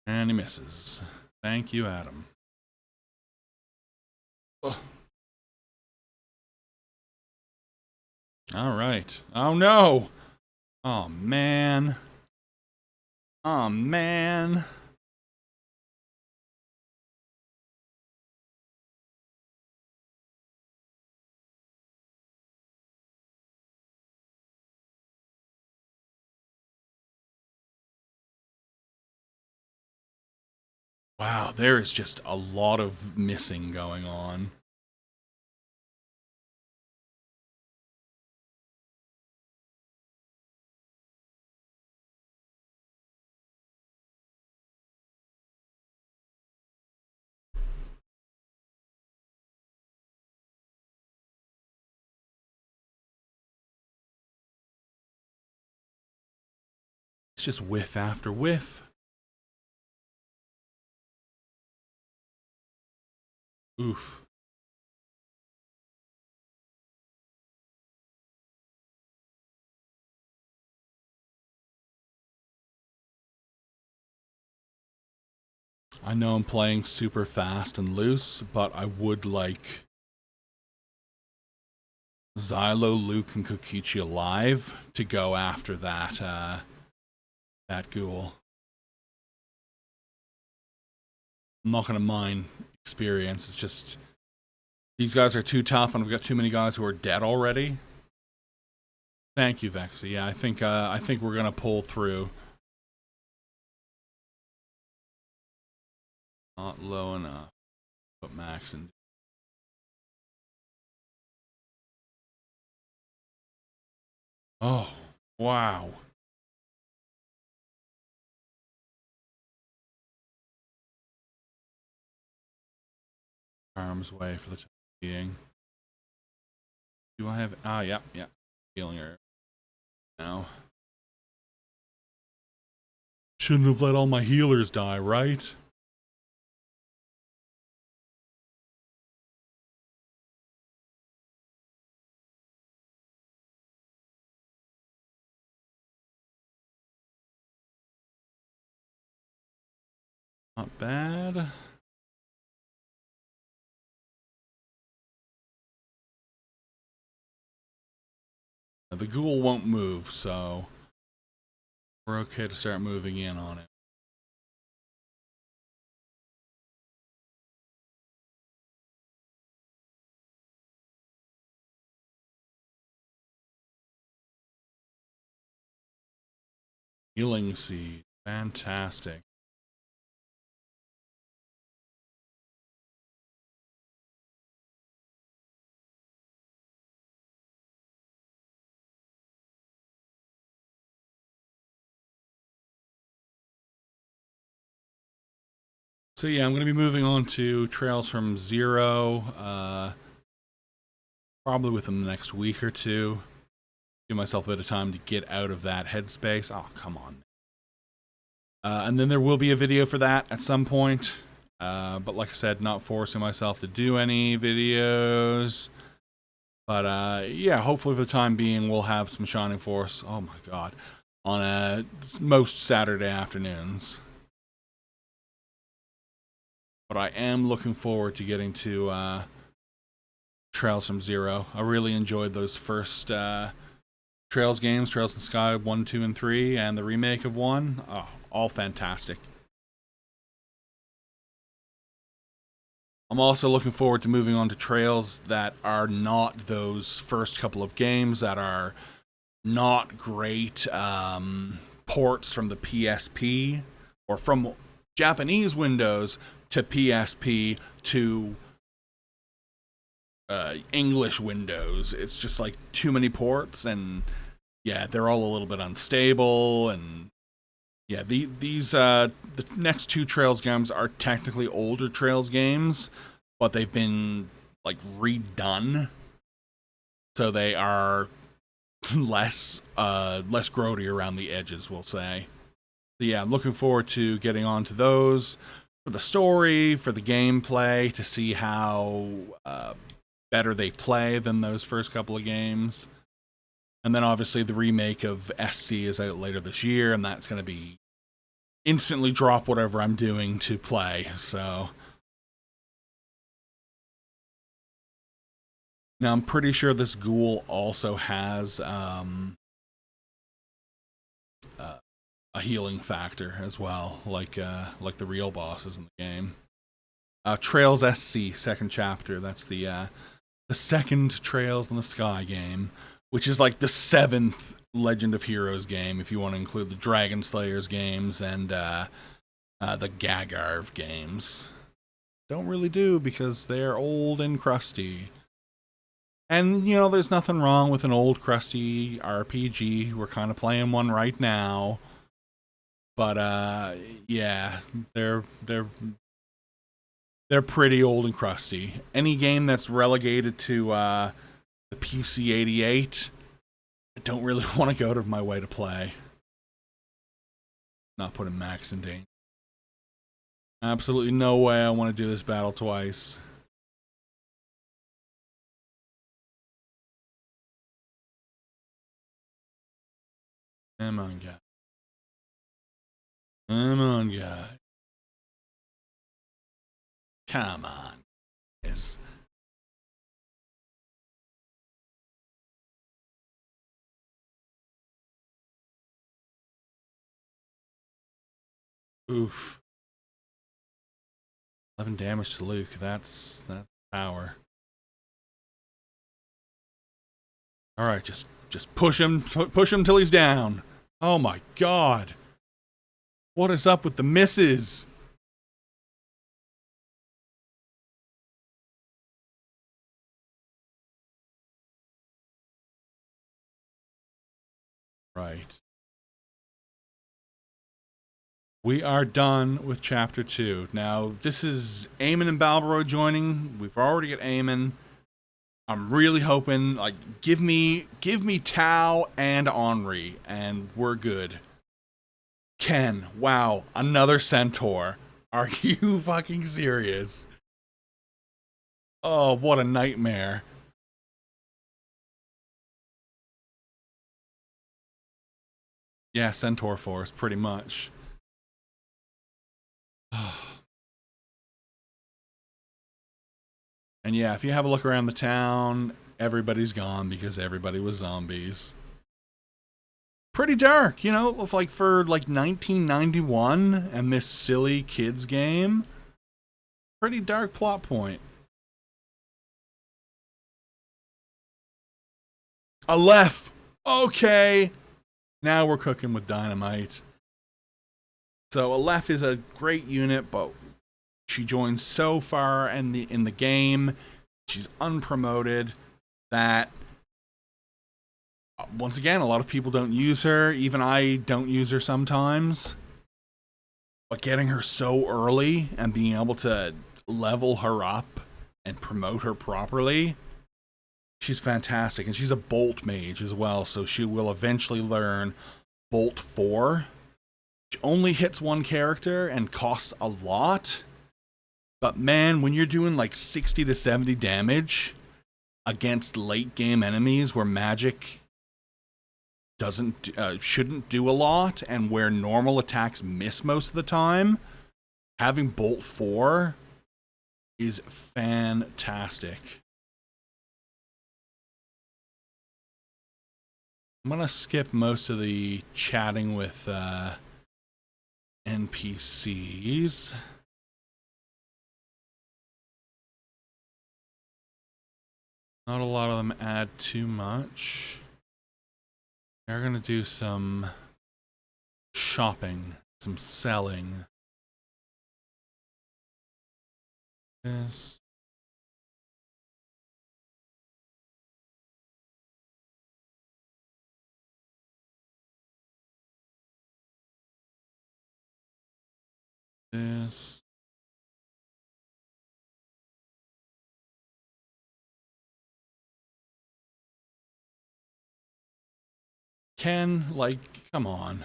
And he misses. Thank you, Adam. Ugh. All right. Oh no. Oh man. Oh man. Wow, there is just a lot of missing going on. It's just whiff after whiff. Oof. I know I'm playing super fast and loose, but I would like Xylo, Luke, and Kokichi alive to go after that ghoul. I'm not gonna mind experience. It's just these guys are too tough, and I've got too many guys who are dead already. Thank you, Vexy. Yeah, I think we're gonna pull through. Not low enough. Put max in. Oh, wow. Arms way for the time being. Do I have? Ah, yeah, yeah. Healing her now. Shouldn't have let all my healers die, right? Not bad. The ghoul won't move, so we're okay to start moving in on it. Healing seed. Fantastic. So yeah, I'm going to be moving on to Trails from Zero, probably within the next week or two. Give myself a bit of time to get out of that headspace. Oh, come on. And then there will be a video for that at some point. But like I said, not forcing myself to do any videos. But yeah, hopefully for the time being, we'll have some Shining Force. Oh my god. On most Saturday afternoons. But I am looking forward to getting to Trails from Zero. I really enjoyed those first Trails games, Trails in the Sky 1, 2, and 3, and the remake of 1. Oh, all fantastic. I'm also looking forward to moving on to Trails that are not those first couple of games that are not great ports from the PSP or from Japanese Windows to PSP to English Windows. It's just like too many ports, and yeah, they're all a little bit unstable. And yeah, the next two Trails games are technically older Trails games, but they've been like redone, so they are less grody around the edges, we'll say. So yeah, I'm looking forward to getting on to those for the story, for the gameplay, to see how better they play than those first couple of games. And then obviously the remake of SC is out later this year, and that's going to be instantly drop whatever I'm doing to play. So now I'm pretty sure this ghoul also has a healing factor as well, like the real bosses in the game. Trails SC second chapter. That's the second Trails in the Sky game, which is like the seventh Legend of Heroes game, if you want to include the Dragon Slayers games and The Gagarv games. Don't really do because they're old and crusty. And, you know, there's nothing wrong with an old crusty RPG. We're kind of playing one right now. But yeah, they're they're pretty old and crusty. Any game that's relegated to the PC 88, I don't really want to go out of my way to play. Not putting Max in danger. Absolutely no way I want to do this battle twice. Come on, guy. Come on, guy. Come on. Yes. Oof. 11 damage to Luke. That's power. All right, just push him till he's down. Oh my god. What is up with the misses? Right. We are done with chapter 2. Now, this is Eamon and Balbaro joining. We've already got Eamon. I'm really hoping, like, give me Tao and Henri, and we're good. Ken, wow, another centaur. Are you fucking serious? Oh, what a nightmare. Yeah, Centaur Force, pretty much. And yeah, if you have a look around the town, everybody's gone because everybody was zombies. Pretty dark, you know, like for like 1991 and this silly kids game. Pretty dark plot point. Aleph! Okay! Now we're cooking with dynamite. So Aleph is a great unit, but she joins so far in the game. She's unpromoted that once again, a lot of people don't use her. Even I don't use her sometimes. But getting her so early and being able to level her up and promote her properly, she's fantastic. And she's a Bolt mage as well, so she will eventually learn Bolt 4, which only hits one character and costs a lot. But man, when you're doing like 60 to 70 damage against late game enemies where magic shouldn't do a lot and where normal attacks miss most of the time, having Bolt 4 is fantastic. I'm gonna skip most of the chatting with NPCs. Not a lot of them add too much. They're gonna do some shopping, some selling. This. This. Ken, like, come on.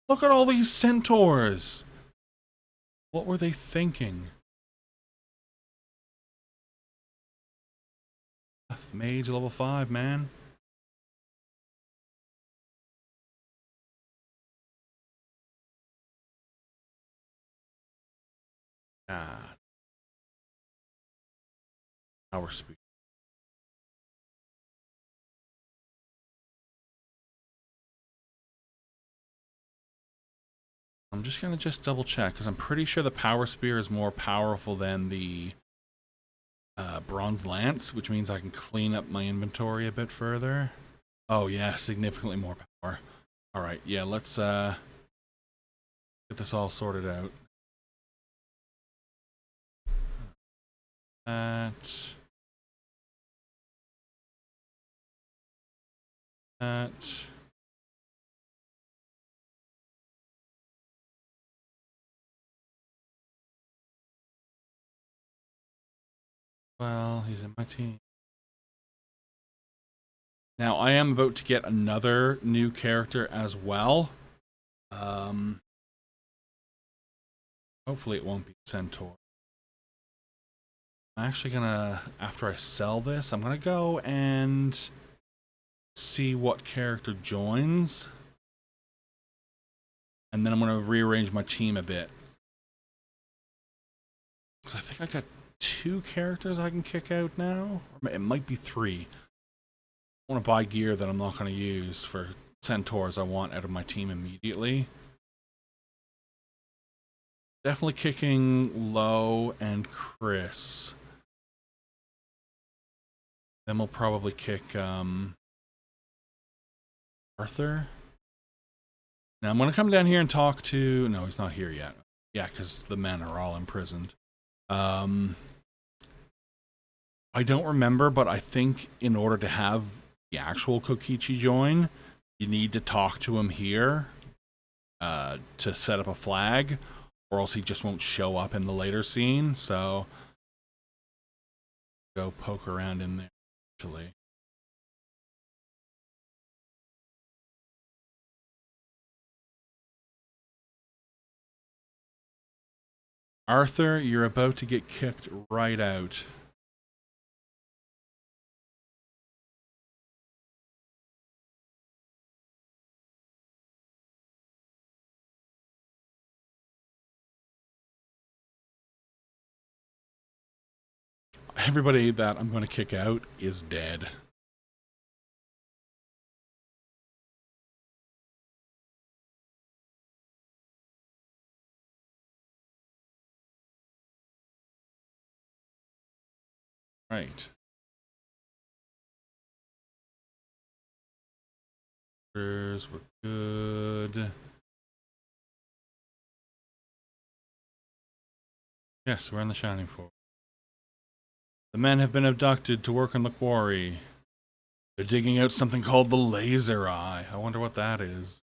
Look at all these centaurs. What were they thinking? Mage level 5, man. Ah. Power speed. I'm just gonna double check because I'm pretty sure the power spear is more powerful than the bronze lance, which means I can clean up my inventory a bit further. Oh yeah, significantly more power. All right, yeah, let's Get this all sorted out. That. That. Well, he's in my team. Now, I am about to get another new character as well. Hopefully it won't be Centaur. I'm actually gonna, after I sell this, I'm gonna go and see what character joins. And then I'm gonna rearrange my team a bit. Because I think I got 2 characters I can kick out now. It might be 3. I want to buy gear that I'm not going to use for Centaurs I want out of my team immediately. Definitely kicking Low and Chris. Then we'll probably kick Arthur. Now I'm going to come down here and talk to... No, he's not here yet. Yeah, because the men are all imprisoned. I don't remember, but I think in order to have the actual Kokichi join, you need to talk to him here to set up a flag, or else he just won't show up in the later scene. So go poke around in there, actually. Arthur, you're about to get kicked right out. Everybody that I'm going to kick out is dead. Right. We're good. Yes, we're in the Shining Force. The men have been abducted to work on the quarry. They're digging out something called the laser eye. I wonder what that is.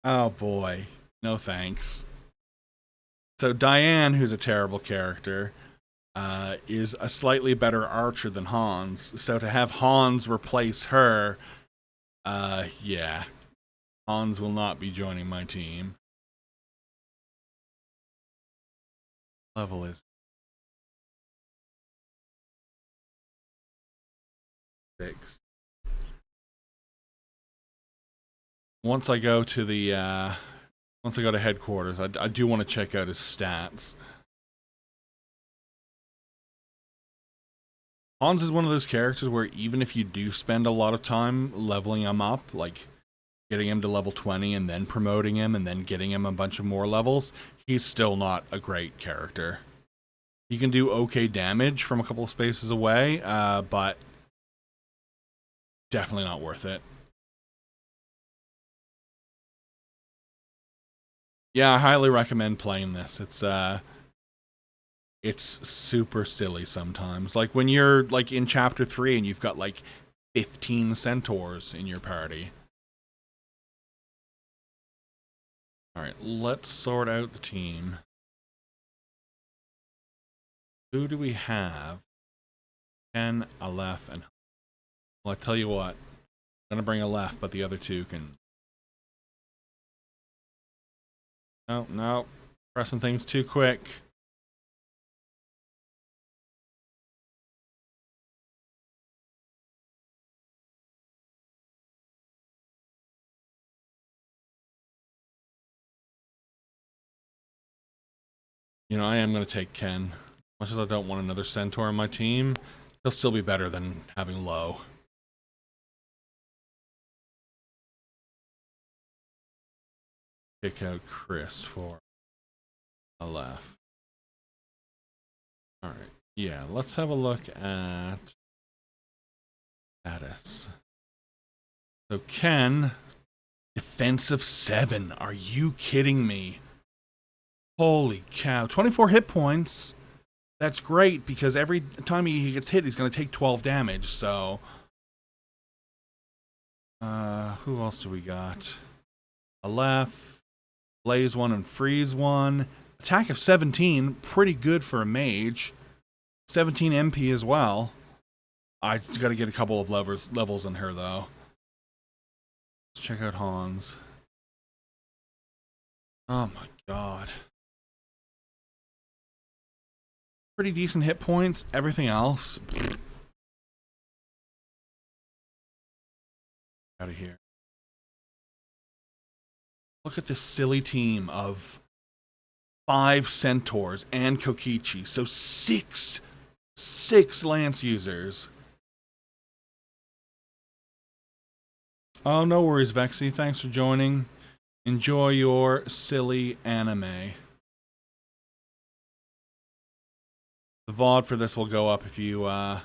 Oh boy. No thanks. So Diane, who's a terrible character, is a slightly better archer than Hans. So to have Hans replace her, yeah. Hans will not be joining my team. Level is 6. Once I go to the, once I go to headquarters, I do want to check out his stats. Hans is one of those characters where even if you do spend a lot of time leveling him up, like getting him to level 20 and then promoting him and then getting him a bunch of more levels, he's still not a great character. He can do okay damage from a couple of spaces away, but definitely not worth it. Yeah, I highly recommend playing this. It's super silly sometimes. Like when you're like in chapter 3 and you've got like 15 centaurs in your party. Alright, let's sort out the team. Who do we have? Ken, Aleph, and... Well, I tell you what. I'm gonna bring Aleph, but the other two can... No, no. Pressing things too quick. You know, I am going to take Ken. Much as I don't want another Centaur on my team, he'll still be better than having Low. Kick out Chris for Aleph. Alright, yeah, let's have a look at status. So Ken, defensive 7. Are you kidding me? Holy cow. 24 hit points. That's great because every time he gets hit, he's going to take 12 damage. So, who else do we got? Aleph, Blaze 1 and Freeze 1. Attack of 17, pretty good for a mage. 17 MP as well. I got to get a couple of levels in her though. Let's check out Hans. Oh my god. Pretty decent hit points. Everything else, out of here. Look at this silly team of 5 centaurs and Kokichi. So six lance users. Oh, no worries, Vexy. Thanks for joining. Enjoy your silly anime. The VOD for this will go up if you want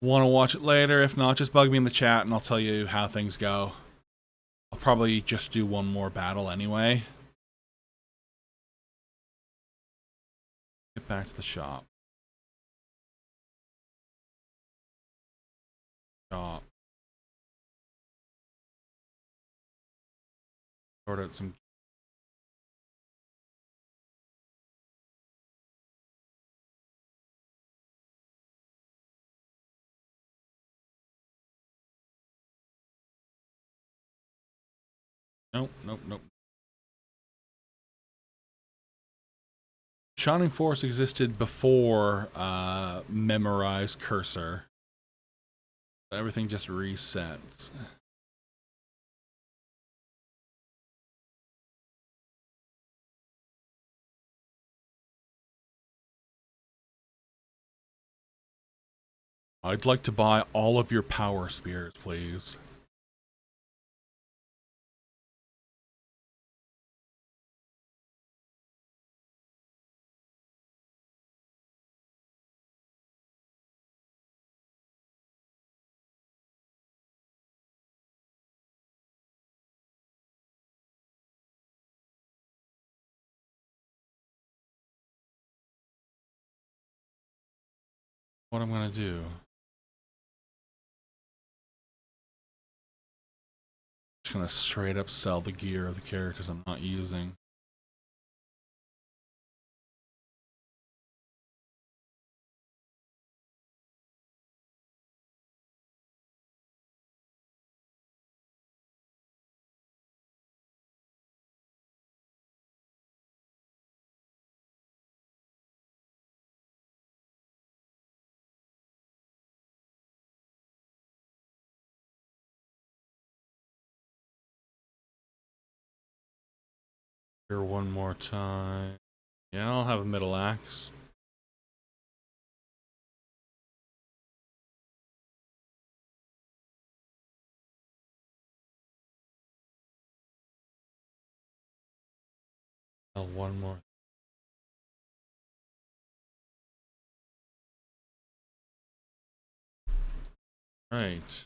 to watch it later. If not, just bug me in the chat and I'll tell you how things go. I'll probably just do one more battle anyway. Get back to the shop. Sort out some. Nope. Shining Force existed before Memorize Cursor. Everything just resets. I'd like to buy all of your power spears, please. What I'm gonna do? Just gonna straight up sell the gear of the characters I'm not using. Here one more time. Yeah, I'll have a middle axe. One more. Right.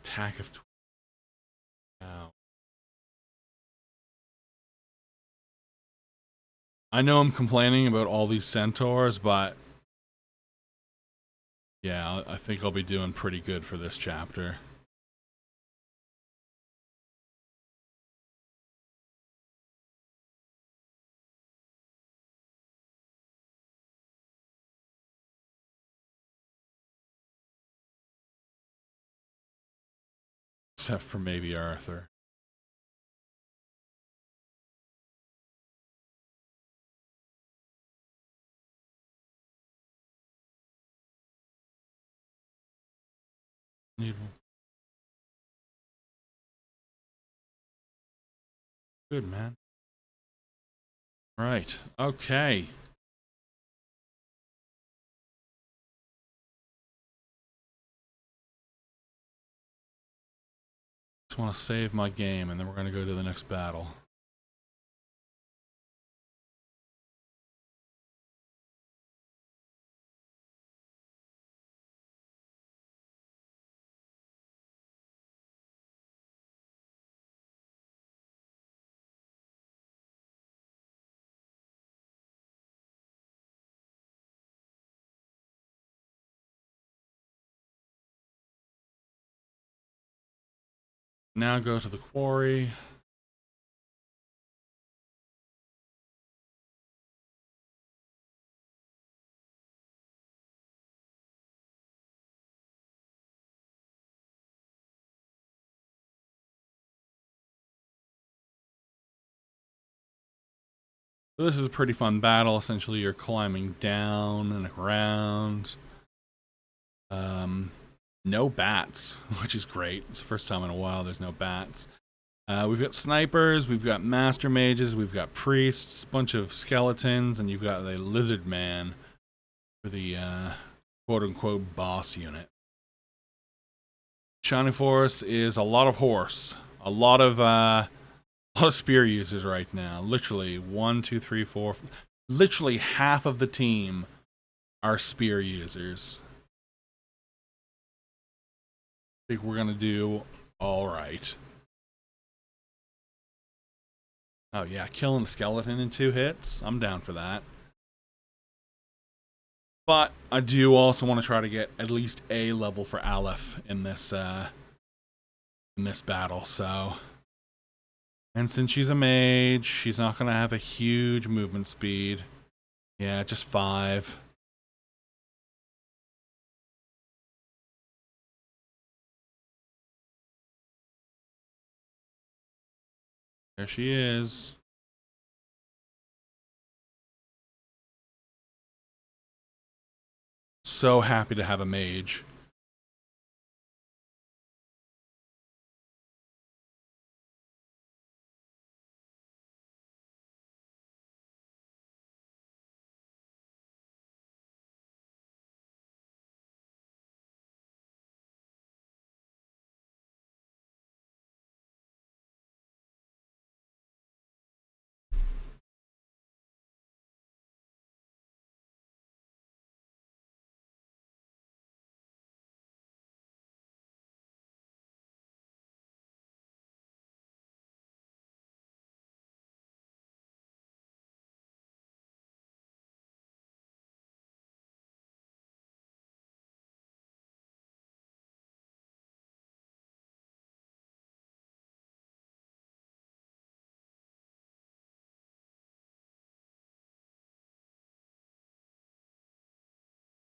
Attack of 20. Now. I know I'm complaining about all these centaurs, but yeah, I think I'll be doing pretty good for this chapter. Except for maybe Arthur. Need one. Good, man. Right. Okay. Just want to save my game, and then we're going to go to the next battle. Now go to the quarry. So this is a pretty fun battle. Essentially, you're climbing down and around. No bats, which is great. It's the first time in a while there's no bats. We've got snipers, we've got master mages, we've got priests, bunch of skeletons, and you've got a lizard man for the quote-unquote boss unit. Shining Force is a lot of horse, a lot of spear users right now. Literally 1, 2, 3, 4. Literally half of the team are spear users. I think we're gonna do all right. Oh yeah, killing a skeleton in 2 hits. I'm down for that. But I do also want to try to get at least a level for Aleph in this battle. So, and since she's a mage, she's not gonna have a huge movement speed. Yeah, just 5. There she is. So happy to have a mage.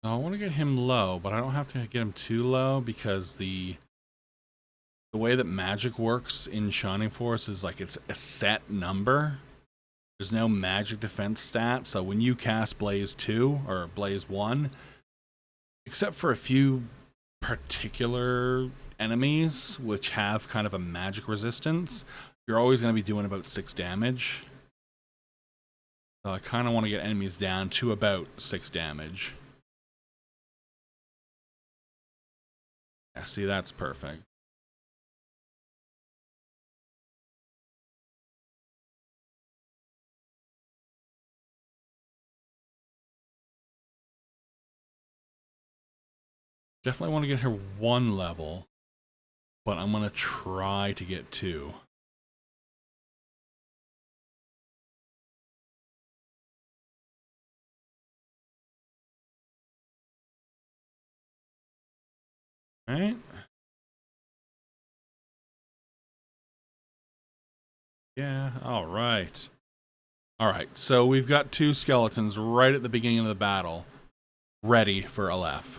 I want to get him low, but I don't have to get him too low because the way that magic works in Shining Force is like it's a set number. There's no magic defense stat, so when you cast Blaze 2 or Blaze 1, except for a few particular enemies which have kind of a magic resistance, you're always going to be doing about 6 damage. So I kind of want to get enemies down to about 6 damage. Yeah, see, that's perfect. Definitely want to get her 1 level, but I'm going to try to get 2. Right? Yeah, alright. Alright, so we've got 2 skeletons right at the beginning of the battle, ready for Aleph.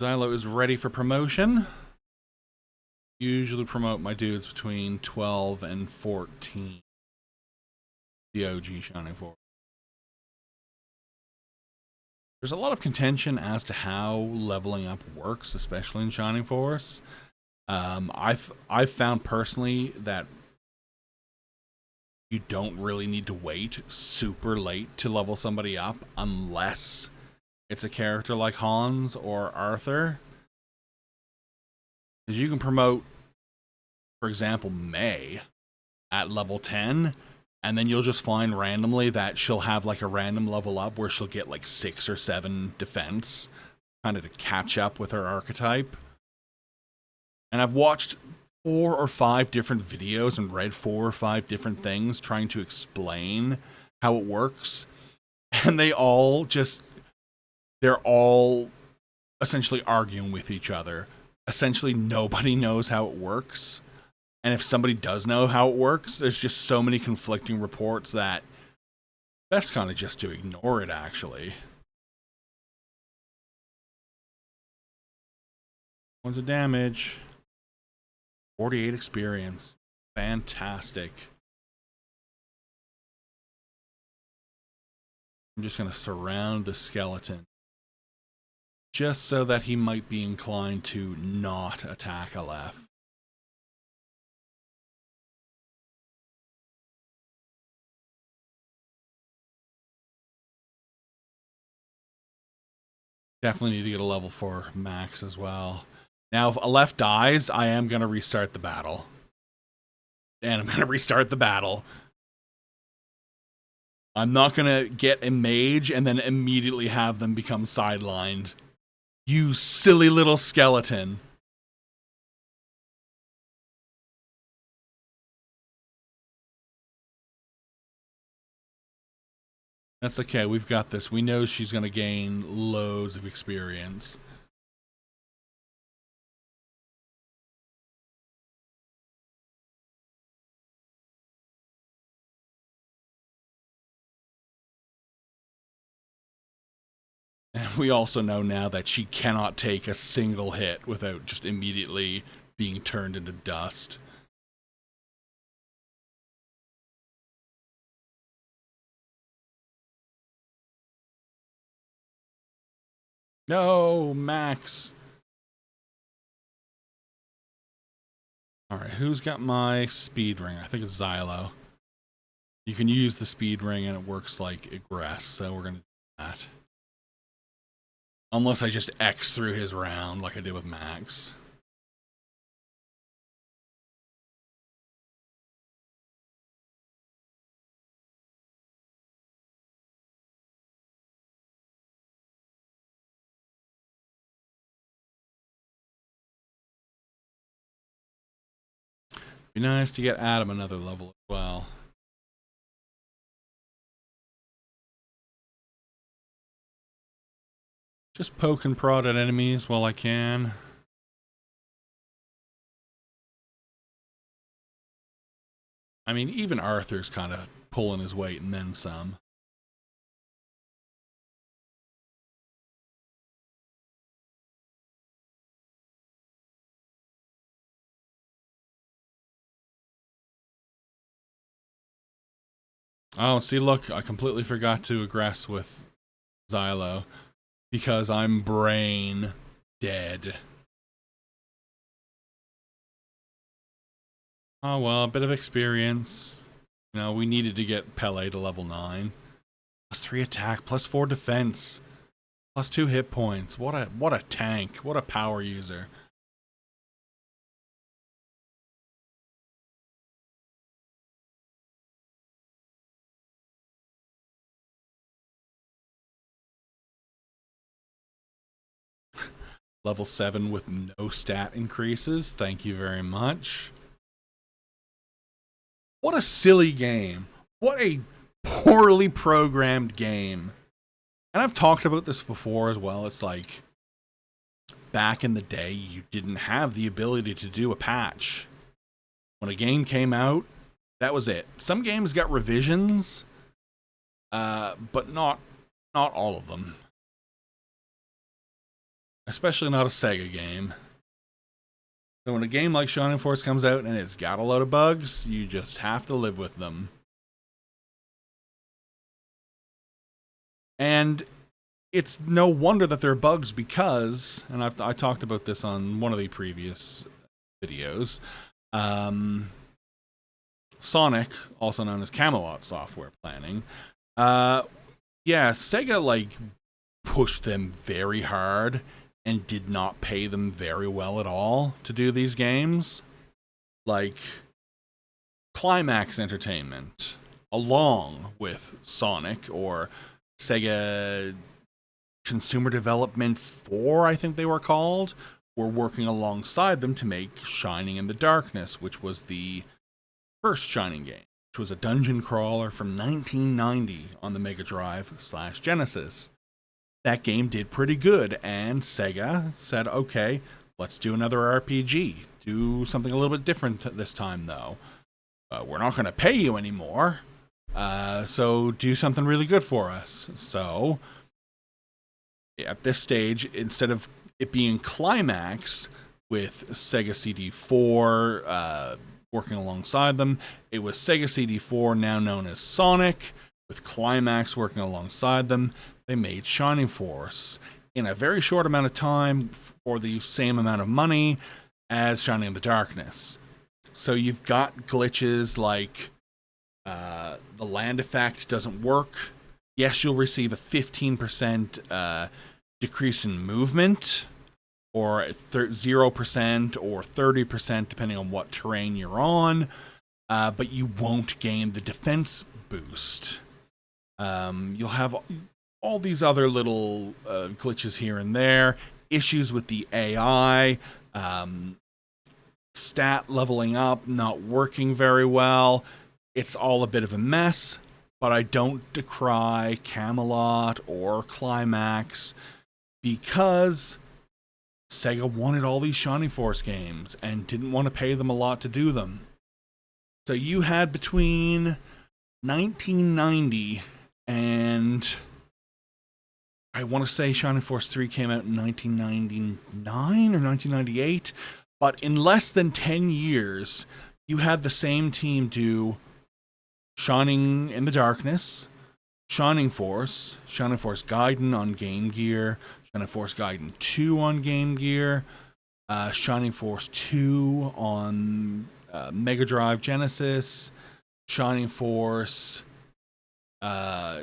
Xylo is ready for promotion. Usually promote my dudes between 12 and 14. The OG Shining Force. There's a lot of contention as to how leveling up works, especially in Shining Force. I've found personally that you don't really need to wait super late to level somebody up unless it's a character like Hans or Arthur. is you can promote, for example, May at level 10, and then you'll just find randomly that she'll have like a random level up where she'll get like 6 or 7 defense, kind of to catch up with her archetype. And I've watched 4 or 5 different videos and read 4 or 5 different things trying to explain how it works. And they're all essentially arguing with each other. Essentially, nobody knows how it works. And if somebody does know how it works, there's just so many conflicting reports that best kind of just to ignore it, actually. Points of damage. 48 experience. Fantastic. I'm just going to surround the skeleton, just so that he might be inclined to not attack Aleph. Definitely need to get a level 4 max as well. Now, if Aleph dies, I am going to restart the battle. And I'm going to restart the battle. I'm not going to get a mage and then immediately have them become sidelined. You silly little skeleton. That's okay, we've got this. We know she's going to gain loads of experience. And we also know now that she cannot take a single hit without just immediately being turned into dust. No, Max. Alright, who's got my speed ring? I think it's Xylo. You can use the speed ring and it works like Egress, so we're going to do that. Unless I just X through his round like I did with Max. Be nice to get Adam another level as well. Just poke and prod at enemies while I can. I mean, even Arthur's kind of pulling his weight and then some. Oh, see, look, I completely forgot to aggress with Xylo because I'm brain dead. Oh, well, a bit of experience. You know, we needed to get Pele to level 9. +3 attack, +4 defense, +2 hit points. What a tank. What a power user. Level 7 with no stat increases. Thank you very much. What a silly game. What a poorly programmed game. And I've talked about this before as well. It's like, back in the day, you didn't have the ability to do a patch. When a game came out, that was it. Some games got revisions, but not all of them. Especially not a Sega game. So when a game like Shining Force comes out and it's got a load of bugs, you just have to live with them. And it's no wonder that there are bugs because, and I talked about this on one of the previous videos, Sonic, also known as Camelot Software Planning, yeah, Sega like pushed them very hard and did not pay them very well at all to do these games. Like Climax Entertainment, along with Sonic, or Sega Consumer Development 4, I think they were called, were working alongside them to make Shining in the Darkness, which was the first Shining game, which was a dungeon crawler from 1990 on the Mega Drive/Genesis. That game did pretty good, and Sega said, okay, let's do another RPG. Do something a little bit different this time, though. We're not going to pay you anymore, so do something really good for us. So, at this stage, instead of it being Climax with Sega CD4 working alongside them, it was Sega CD4, now known as Sonic, with Climax working alongside them. They made Shining Force in a very short amount of time for the same amount of money as Shining in the Darkness. So you've got glitches like the land effect doesn't work. Yes, you'll receive a 15% decrease in movement, or 0% or 30%, depending on what terrain you're on, but you won't gain the defense boost. You'll have all these other little glitches here and there, issues with the AI, stat leveling up not working very well. It's all a bit of a mess, but I don't decry Camelot or Climax because Sega wanted all these Shining Force games and didn't want to pay them a lot to do them. So you had between 1990 and I want to say Shining Force 3 came out in 1999 or 1998, but in less than 10 years, you had the same team do Shining in the Darkness, Shining Force Gaiden on Game Gear, Shining Force Gaiden 2 on Game Gear, Shining Force 2 on Mega Drive Genesis, Shining Force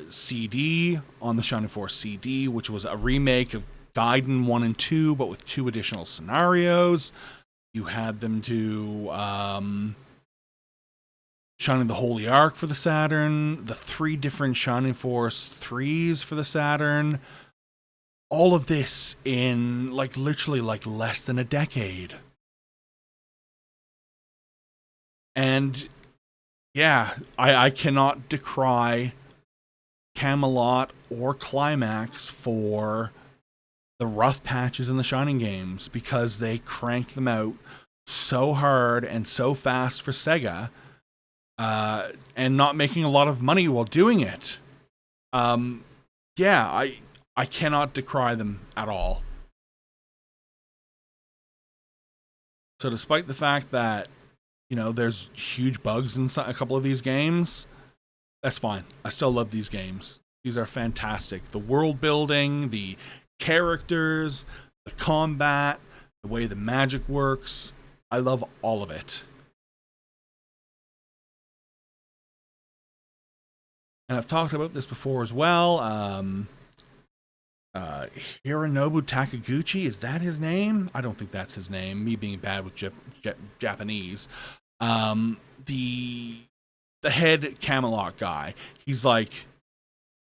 CD on the Shining Force CD, which was a remake of Gaiden 1 and 2, but with 2 additional scenarios. You had them do Shining the Holy Ark for the Saturn, the 3 different Shining Force 3s for the Saturn. All of this in literally less than a decade. And yeah, I cannot decry Camelot or Climax for the rough patches in the Shining games, because they cranked them out so hard and so fast for Sega, and not making a lot of money while doing it. Yeah, I cannot decry them at all. So despite the fact that, there's huge bugs in a couple of these games, that's fine. I still love these games. These are fantastic. The world building, the characters, the combat, the way the magic works. I love all of it. And I've talked about this before as well. Hironobu Takaguchi, is that his name? I don't think that's his name. Me being bad with Japanese. The head Camelot guy. He's like,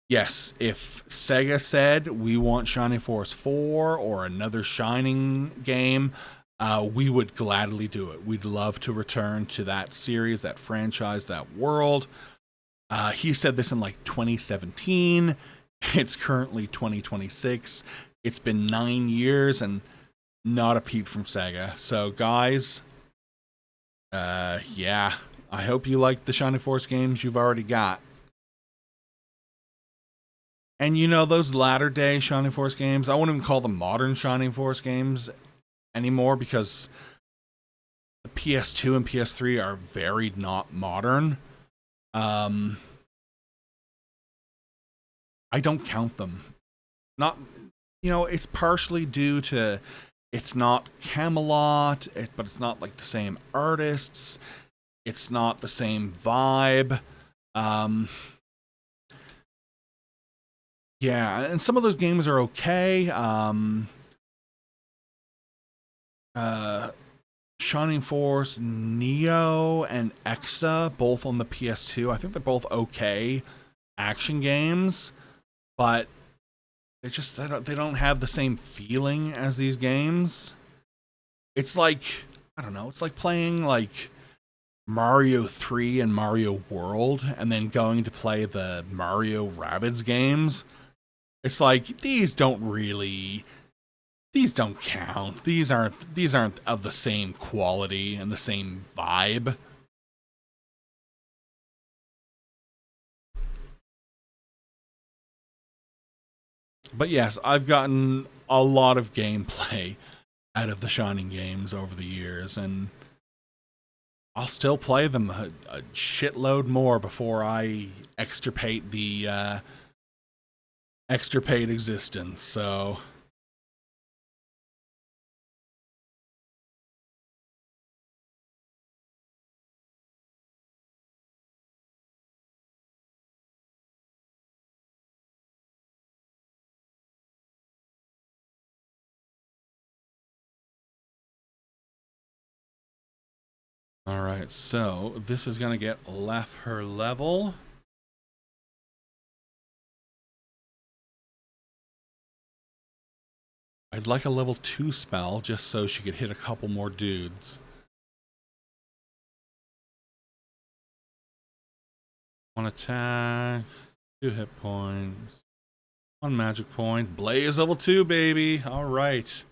yes, if Sega said we want Shining Force 4 or another Shining game, we would gladly do it. We'd love to return to that series, that franchise, that world. He said this in 2017. It's currently 2026. It's been 9 years and not a peep from Sega. So guys, yeah, I hope you like the Shining Force games you've already got. And those latter day Shining Force games, I wouldn't even call them modern Shining Force games anymore, because the PS2 and PS3 are very not modern. I don't count them. Not, it's partially due to it's not Camelot, but it's not the same artists. It's not the same vibe. Yeah, and some of those games are okay. uh, Shining Force, Neo, and Exa, both on the PS2. I think they're both okay action games, but they don't have the same feeling as these games. It's like, I don't know, it's like playing like Mario 3 and Mario World and then going to play the Mario Rabbids games. It's like these don't count. These aren't of the same quality and the same vibe. But yes, I've gotten a lot of gameplay out of the Shining games over the years, and I'll still play them a shitload more before I extirpate existence. So all right, so this is gonna get left her level. I'd like a level 2 spell just so she could hit a couple more dudes. One attack, 2 hit points, 1 magic point. Blaze level 2, baby. All right.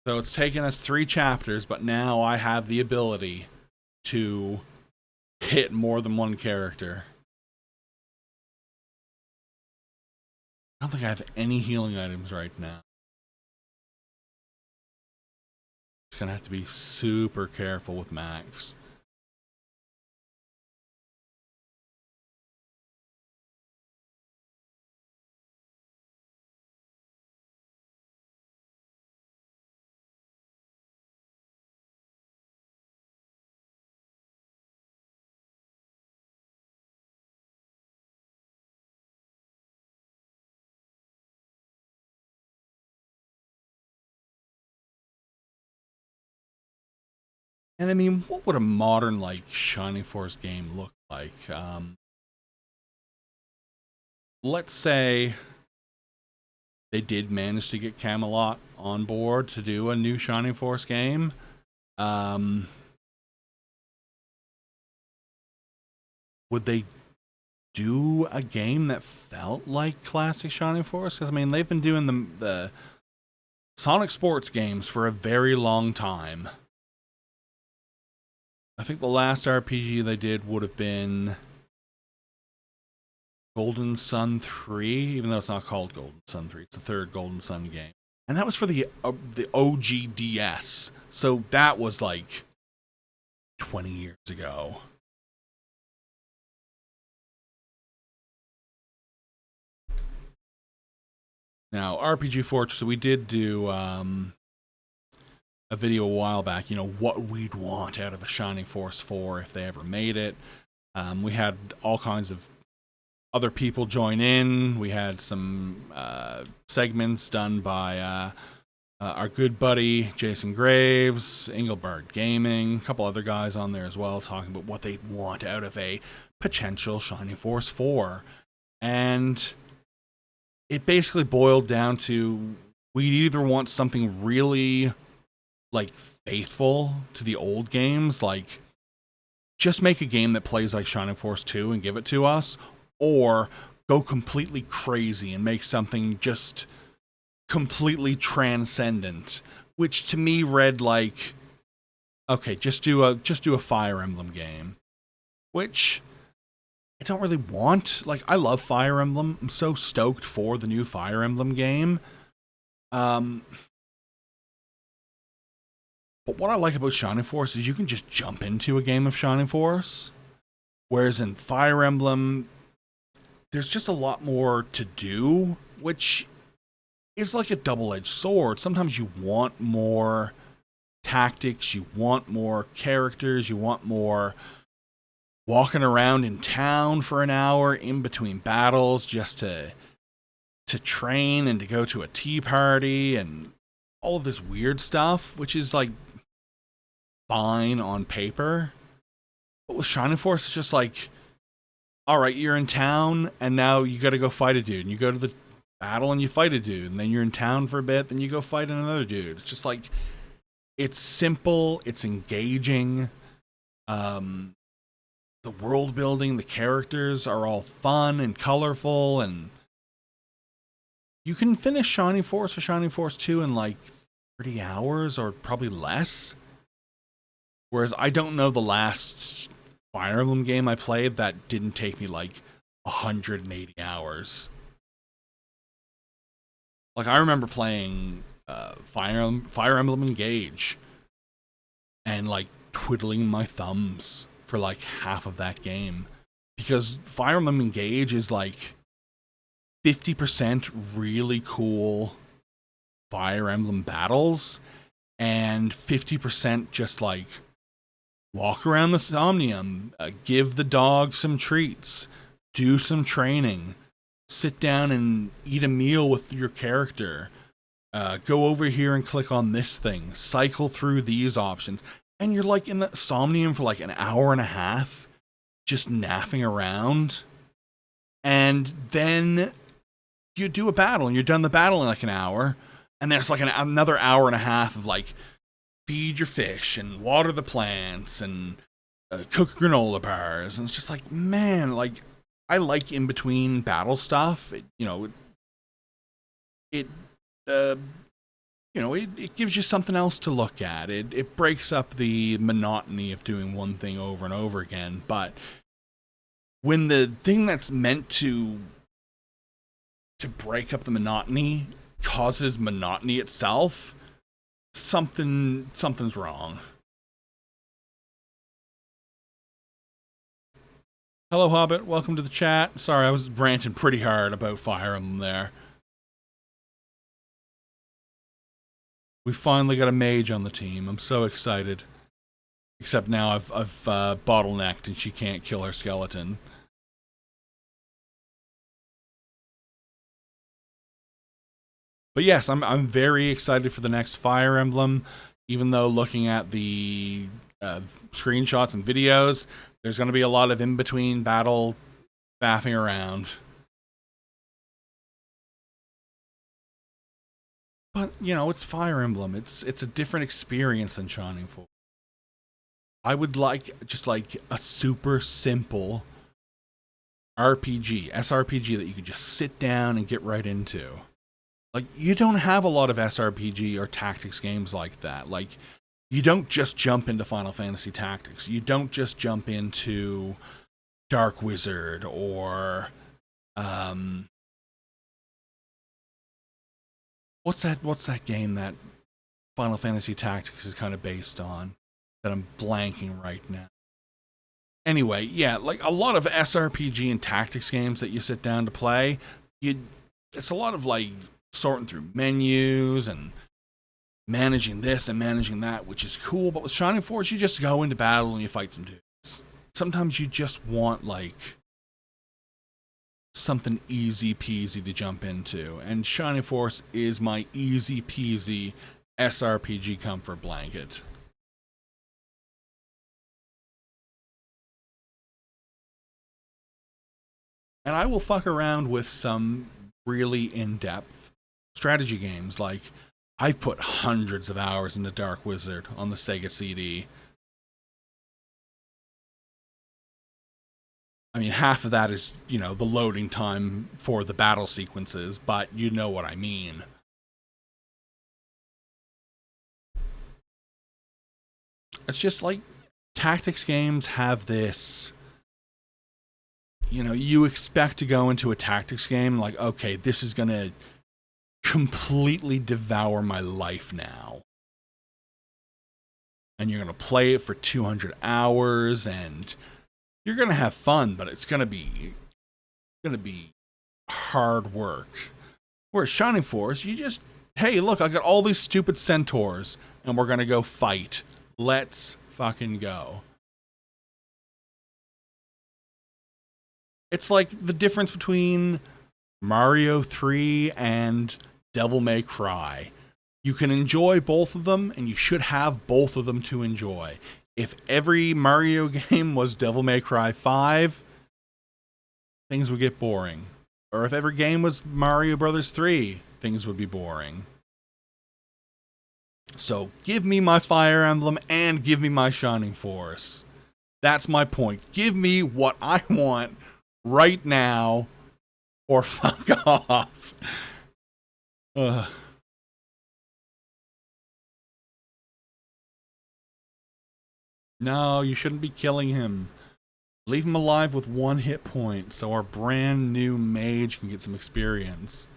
So it's taken us 3 chapters, but now I have the ability to hit more than one character. I don't think I have any healing items right now. Just gonna have to be super careful with Max. And I mean, what would a modern like Shining Force game look like? Let's say they did manage to get Camelot on board to do a new Shining Force game. Um, would they do a game that felt like classic Shining Force? Because I mean, they've been doing the Sonic Sports games for a very long time. I think the last RPG they did would have been Golden Sun 3, even though it's not called Golden Sun 3. It's the third Golden Sun game. And that was for the OG DS. So that was like 20 years ago. Now, RPG Fortress, we did do a video a while back, what we'd want out of a Shining Force 4 if they ever made it. We had all kinds of other people join in. We had some segments done by our good buddy Jason Graves, Engelbart Gaming, a couple other guys on there as well, talking about what they'd want out of a potential Shining Force 4. And it basically boiled down to we'd either want something really like faithful to the old games, like just make a game that plays like Shining Force 2 and give it to us, or go completely crazy and make something just completely transcendent, which to me read like, okay, just do a Fire Emblem game, which I don't really want. Like, I love Fire Emblem. I'm so stoked for the new Fire Emblem game. But what I like about Shining Force is you can just jump into a game of Shining Force. Whereas in Fire Emblem, there's just a lot more to do, which is like a double-edged sword. Sometimes you want more tactics, you want more characters, you want more walking around in town for an hour in between battles just to to train and to go to a tea party and all of this weird stuff, which is like fine on paper. But with Shining Force, it's just like, all right, you're in town and now you got to go fight a dude. And you go to the battle and you fight a dude. And then you're in town for a bit, then you go fight another dude. It's just like, it's simple, it's engaging. The world building, the characters are all fun and colorful, and you can finish Shining Force or Shining Force 2 in like 30 hours or probably less. Whereas I don't know the last Fire Emblem game I played that didn't take me like 180 hours. Like, I remember playing Fire Emblem Engage and like twiddling my thumbs for like half of that game, because Fire Emblem Engage is like 50% really cool Fire Emblem battles and 50% just like walk around the Somnium, give the dog some treats, do some training, sit down and eat a meal with your character, go over here and click on this thing, cycle through these options. And you're like in the Somnium for like an hour and a half, just naffing around. And then you do a battle and you're done the battle in like an hour. And there's like another hour and a half of like, feed your fish and water the plants and cook granola bars. And it's just like, man, like, I like in between battle stuff. It gives you something else to look at. It breaks up the monotony of doing one thing over and over again. But when the thing that's meant to break up the monotony causes monotony itself, something's wrong. Hello, Hobbit. Welcome to the chat. Sorry, I was ranting pretty hard about Fire Emblem there. We finally got a mage on the team. I'm so excited. Except now I've bottlenecked and she can't kill her skeleton. But yes, I'm very excited for the next Fire Emblem. Even though looking at the screenshots and videos, there's going to be a lot of in-between battle faffing around. But, it's Fire Emblem. It's a different experience than Shining Force. I would like just like a super simple RPG, SRPG that you could just sit down and get right into. Like, you don't have a lot of SRPG or tactics games like that. Like, you don't just jump into Final Fantasy Tactics. You don't just jump into Dark Wizard or what's that game that Final Fantasy Tactics is kind of based on that I'm blanking right now. Anyway, yeah, like a lot of SRPG and tactics games that you sit down to play, it's a lot of like sorting through menus and managing this and managing that, which is cool. But with Shining Force, you just go into battle and you fight some dudes. Sometimes you just want like something easy peasy to jump into, and Shining Force is my easy peasy SRPG comfort blanket. And I will fuck around with some really in-depth strategy games. Like, I've put hundreds of hours into Dark Wizard on the Sega CD. I mean, half of that is, the loading time for the battle sequences, but you know what I mean. It's just like, tactics games have this, you expect to go into a tactics game like, okay, this is gonna completely devour my life now. And you're gonna play it for 200 hours and you're gonna have fun, but it's gonna be hard work. Whereas Shining Force, you just, hey, look, I got all these stupid centaurs and we're gonna go fight. Let's fucking go. It's like the difference between Mario 3 and Devil May Cry. You can enjoy both of them, and you should have both of them to enjoy. If every Mario game was Devil May Cry 5, things would get boring. Or if every game was Mario Brothers 3, things would be boring. So give me my Fire Emblem and give me my Shining Force. That's my point. Give me what I want right now, or fuck off. Ugh. No, you shouldn't be killing him. Leave him alive with 1 hit point so our brand new mage can get some experience.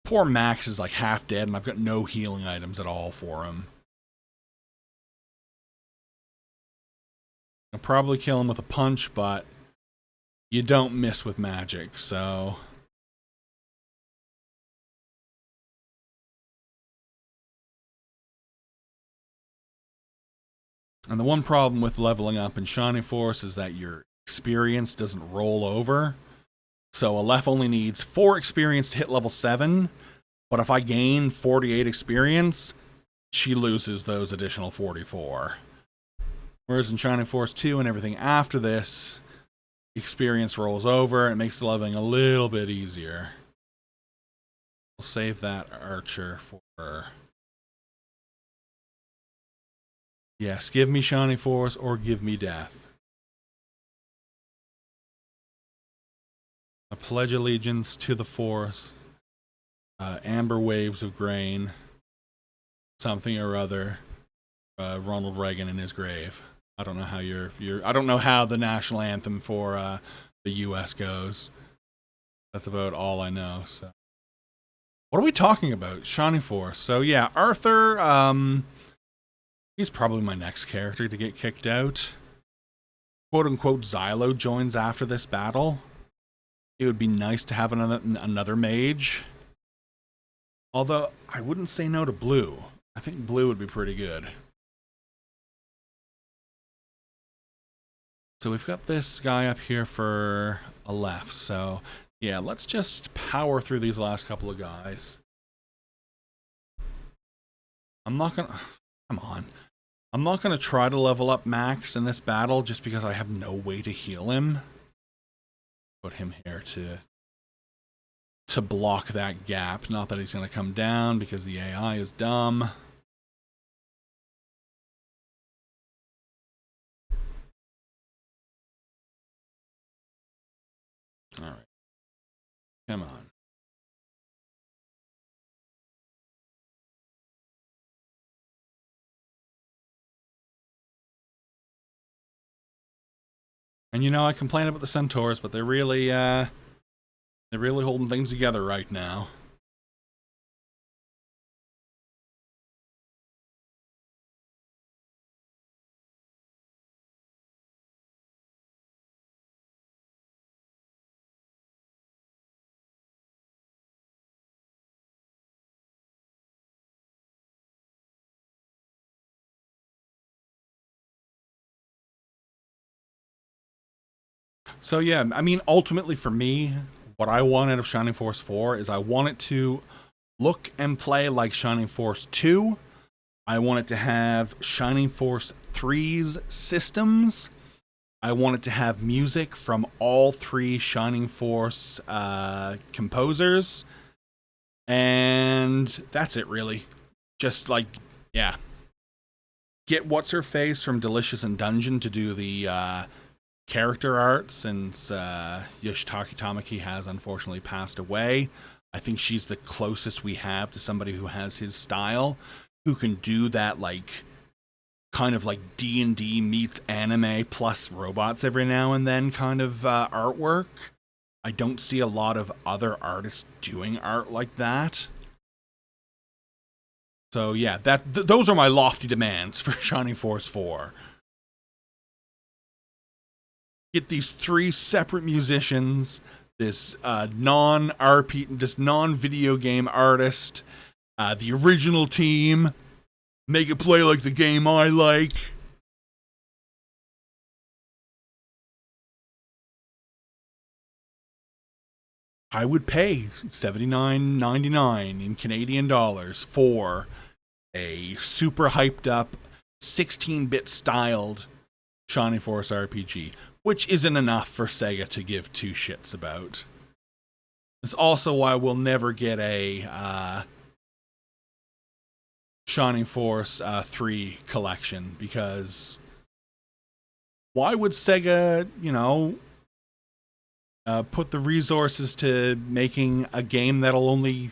Poor Max is like half dead and I've got no healing items at all for him. I'll probably kill him with a punch, but you don't miss with magic, so... And the one problem with leveling up in Shining Force is that your experience doesn't roll over. So Aleph only needs 4 experience to hit level 7, but if I gain 48 experience, she loses those additional 44. Whereas in Shining Force 2 and everything after this, experience rolls over and makes the leveling a little bit easier. We'll save that archer for her. Yes, give me Shining Force or give me death. I pledge allegiance to the Force. Amber waves of grain. Something or other. Ronald Reagan in his grave. I don't know how I don't know how the national anthem for the U.S. goes. That's about all I know. So, what are we talking about? Shining Force. So yeah, Arthur. He's probably my next character to get kicked out. Quote unquote Xylo joins after this battle. It would be nice to have another mage. Although I wouldn't say no to Blue. I think Blue would be pretty good. So we've got this guy up here for Aleph. So yeah, let's just power through these last couple of guys. I'm not gonna... Come on. I'm not going to try to level up Max in this battle just because I have no way to heal him. Put him here to block that gap. Not that he's going to come down because the AI is dumb. Alright. Come on. And you know, I complain about the Centaurs, but they're really holding things together right now. So yeah, I mean, ultimately for me, what I want out of Shining Force 4 is I want it to look and play like Shining Force 2. I want it to have Shining Force 3's systems. I want it to have music from all 3 Shining Force composers. And that's it, really. Just like, yeah. Get What's-Her-Face from Delicious in Dungeon to do the character art, since Yoshitaka Tamaki has unfortunately passed away. I think she's the closest we have to somebody who has his style, who can do that, like, kind of like D&D meets anime plus robots every now and then kind of artwork. I don't see a lot of other artists doing art like that. So yeah, those are my lofty demands for Shining Force 4. Get these 3 separate musicians, this non-video game artist, the original team, make it play like the game I like. I would pay $79.99 in Canadian dollars for a super hyped up 16-bit styled Shining Force RPG, which isn't enough for Sega to give two shits about. It's also why we'll never get a Shining Force 3 collection, because why would Sega, put the resources to making a game that'll only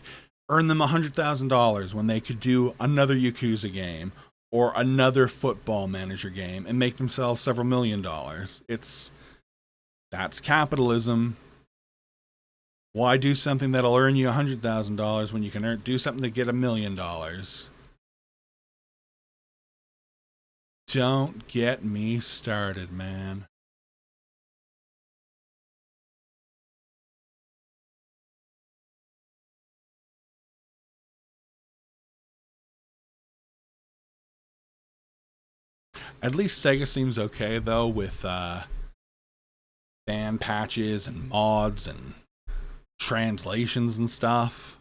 earn them $100,000 when they could do another Yakuza game or another football manager game and make themselves several $1,000,000? That's capitalism. Why do something that'll earn you $100,000 when you can do something to get $1,000,000? Don't get me started, man. At least Sega seems okay, though, with fan patches and mods and translations and stuff.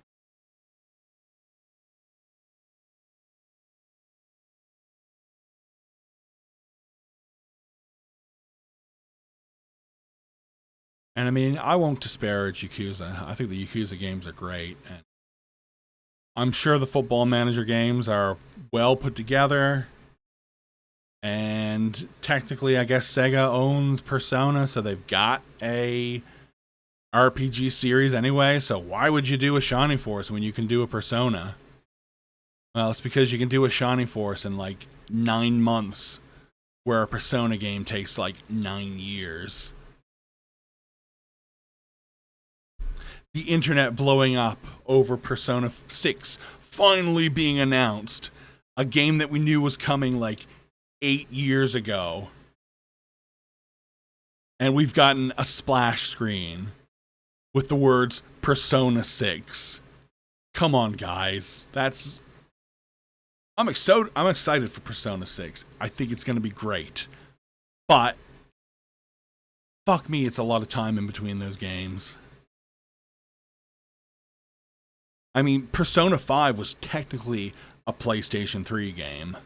And I mean, I won't disparage Yakuza. I think the Yakuza games are great. And I'm sure the football manager games are well put together. And technically, I guess Sega owns Persona, so they've got a RPG series anyway. So why would you do a Shining Force when you can do a Persona? Well, it's because you can do a Shining Force in like 9 months, where a Persona game takes like 9 years. The internet blowing up over Persona 6 finally being announced. A game that we knew was coming like 8 years ago. And we've gotten a splash screen with the words Persona 6. Come on, guys. I'm excited for Persona 6. I think it's going to be great. But fuck me, it's a lot of time in between those games. I mean, Persona 5 was technically a PlayStation 3 game.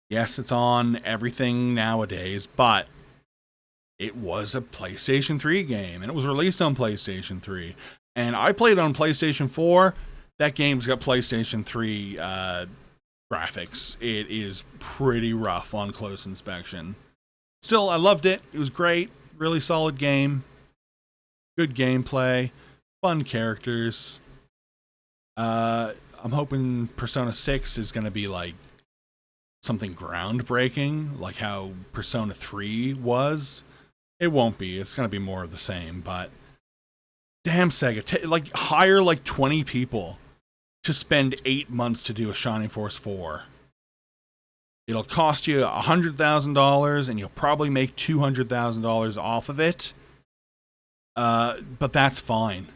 Yes, it's on everything nowadays, but it was a PlayStation 3 game, and it was released on PlayStation 3. And I played on PlayStation 4. That game's got PlayStation 3 graphics. It is pretty rough on close inspection. Still, I loved it. It was great. Really solid game. Good gameplay. Fun characters. I'm hoping Persona 6 is going to be like something groundbreaking, like how Persona 3 was. It won't be. It's going to be more of the same, but damn Sega, hire like 20 people to spend 8 months to do a Shining Force 4. It'll cost you $100,000 and you'll probably make $200,000 off of it. But that's fine.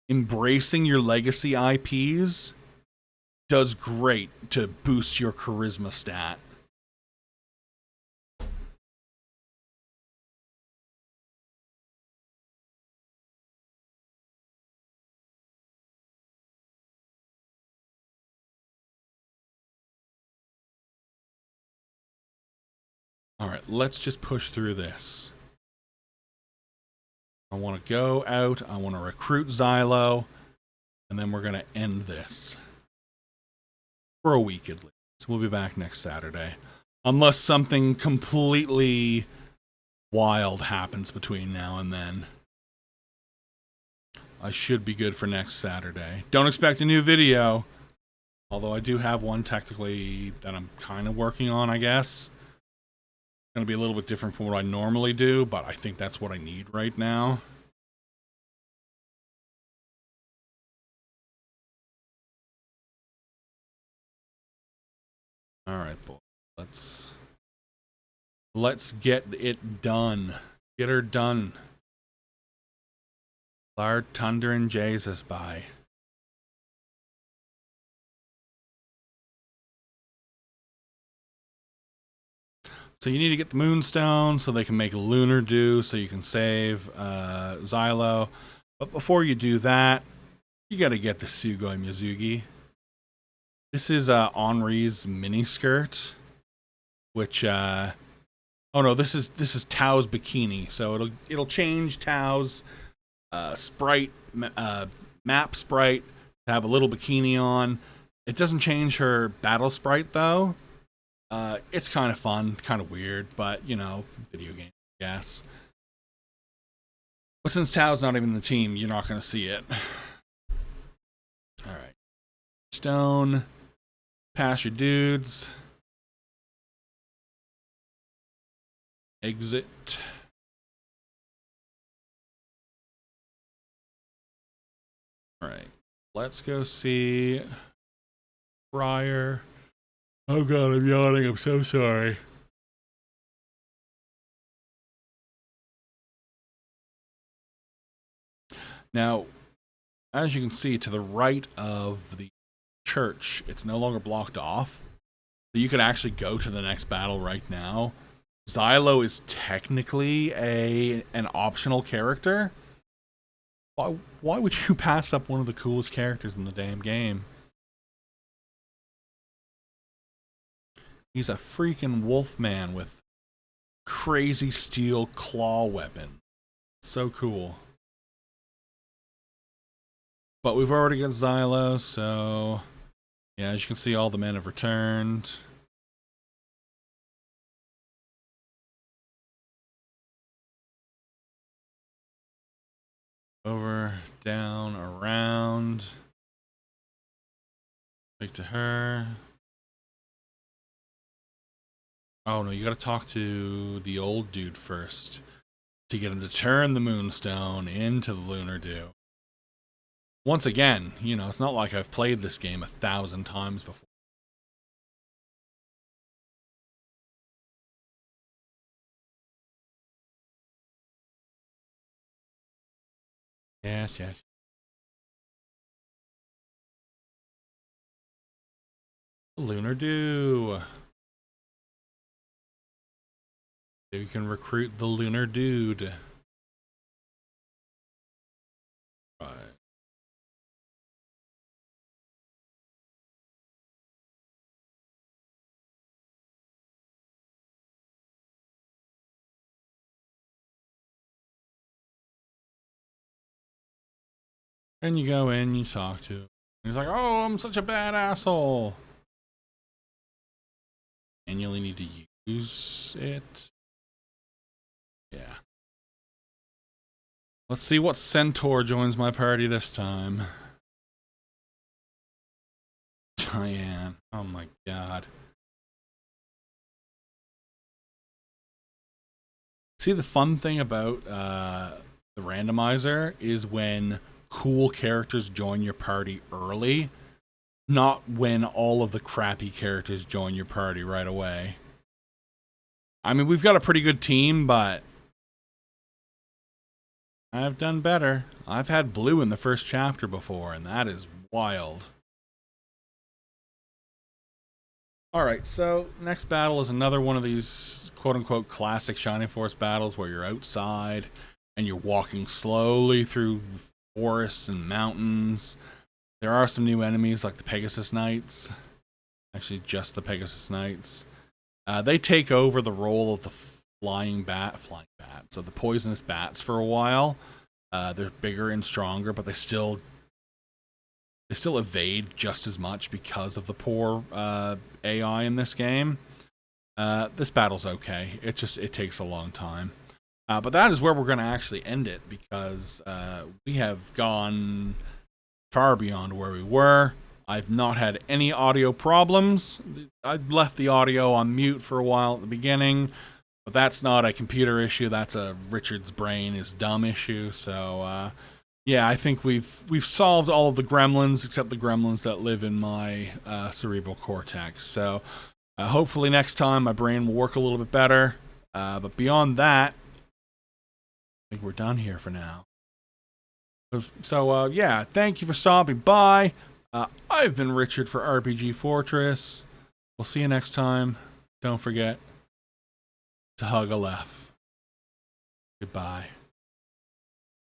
Embracing your legacy IPs does great to boost your charisma stat. All right, let's just push through this. I want to go out, I want to recruit Xylo, and then we're going to end this. For a week at least. We'll be back next Saturday. Unless something completely wild happens between now and then. I should be good for next Saturday. Don't expect a new video. Although I do have one technically that I'm kind of working on, I guess. It's going to be a little bit different from what I normally do, but I think that's what I need right now. Alright, boy. Let's get it done. Get her done. Lard, Thunder, and Jesus, bye. So you need to get the Moonstone so they can make a Lunar Dew so you can save Xylo. But before you do that, you got to get the Sugoi Mizugi. This is Henri's miniskirt, which oh no, this is Tao's bikini. So it'll change Tao's sprite map sprite to have a little bikini on. It doesn't change her battle sprite though. It's kind of fun, kind of weird, but you know, video game, I guess. But since Tao's not even in the team, you're not going to see it. All right, Stone, pass your dudes, exit. All right, let's go see Briar. Oh god, I'm yawning. I'm so sorry. Now, as you can see to the right of the church, it's no longer blocked off. So you could actually go to the next battle right now. Xylo is technically an optional character. Why would you pass up one of the coolest characters in the damn game? He's a freaking wolfman with crazy steel claw weapon. So cool. But we've already got Xylo, so yeah, as you can see, all the men have returned. Over, down, around. Speak to her. Oh no, you gotta talk to the old dude first to get him to turn the Moonstone into the Lunar Dew. Once again, you know, it's not like I've played this game 1,000 times before. Yes, yes. Lunar Dew. You can recruit the Lunar Dude. Right. And you go in, you talk to him. He's like, oh, I'm such a bad asshole. Manually need to use it. Yeah. Let's see what centaur joins my party this time. Diane. Oh my god. See, the fun thing about the randomizer is when cool characters join your party early, not when all of the crappy characters join your party right away. I mean, we've got a pretty good team, but I've done better. I've had blue in the first chapter before, and that is wild. Alright, so next battle is another one of these quote-unquote classic Shining Force battles where you're outside and you're walking slowly through forests and mountains. There are some new enemies like the Pegasus Knights. Actually, just the Pegasus Knights. They take over the role of the flying bats, so the poisonous bats for a while. They're bigger and stronger, but they still evade just as much because of the poor AI in this game. This battle's okay. It takes a long time. But that is where we're going to actually end it because we have gone far beyond where we were. I've not had any audio problems. I left the audio on mute for a while at the beginning, but that's not a computer issue. That's a Richard's brain is dumb issue. So yeah, I think we've solved all of the gremlins except the gremlins that live in my cerebral cortex. So hopefully next time my brain will work a little bit better. But beyond that, I think we're done here for now. So yeah, thank you for stopping by. I've been Richard for RPG Fortress. We'll see you next time. Don't forget, to hug a left. Goodbye.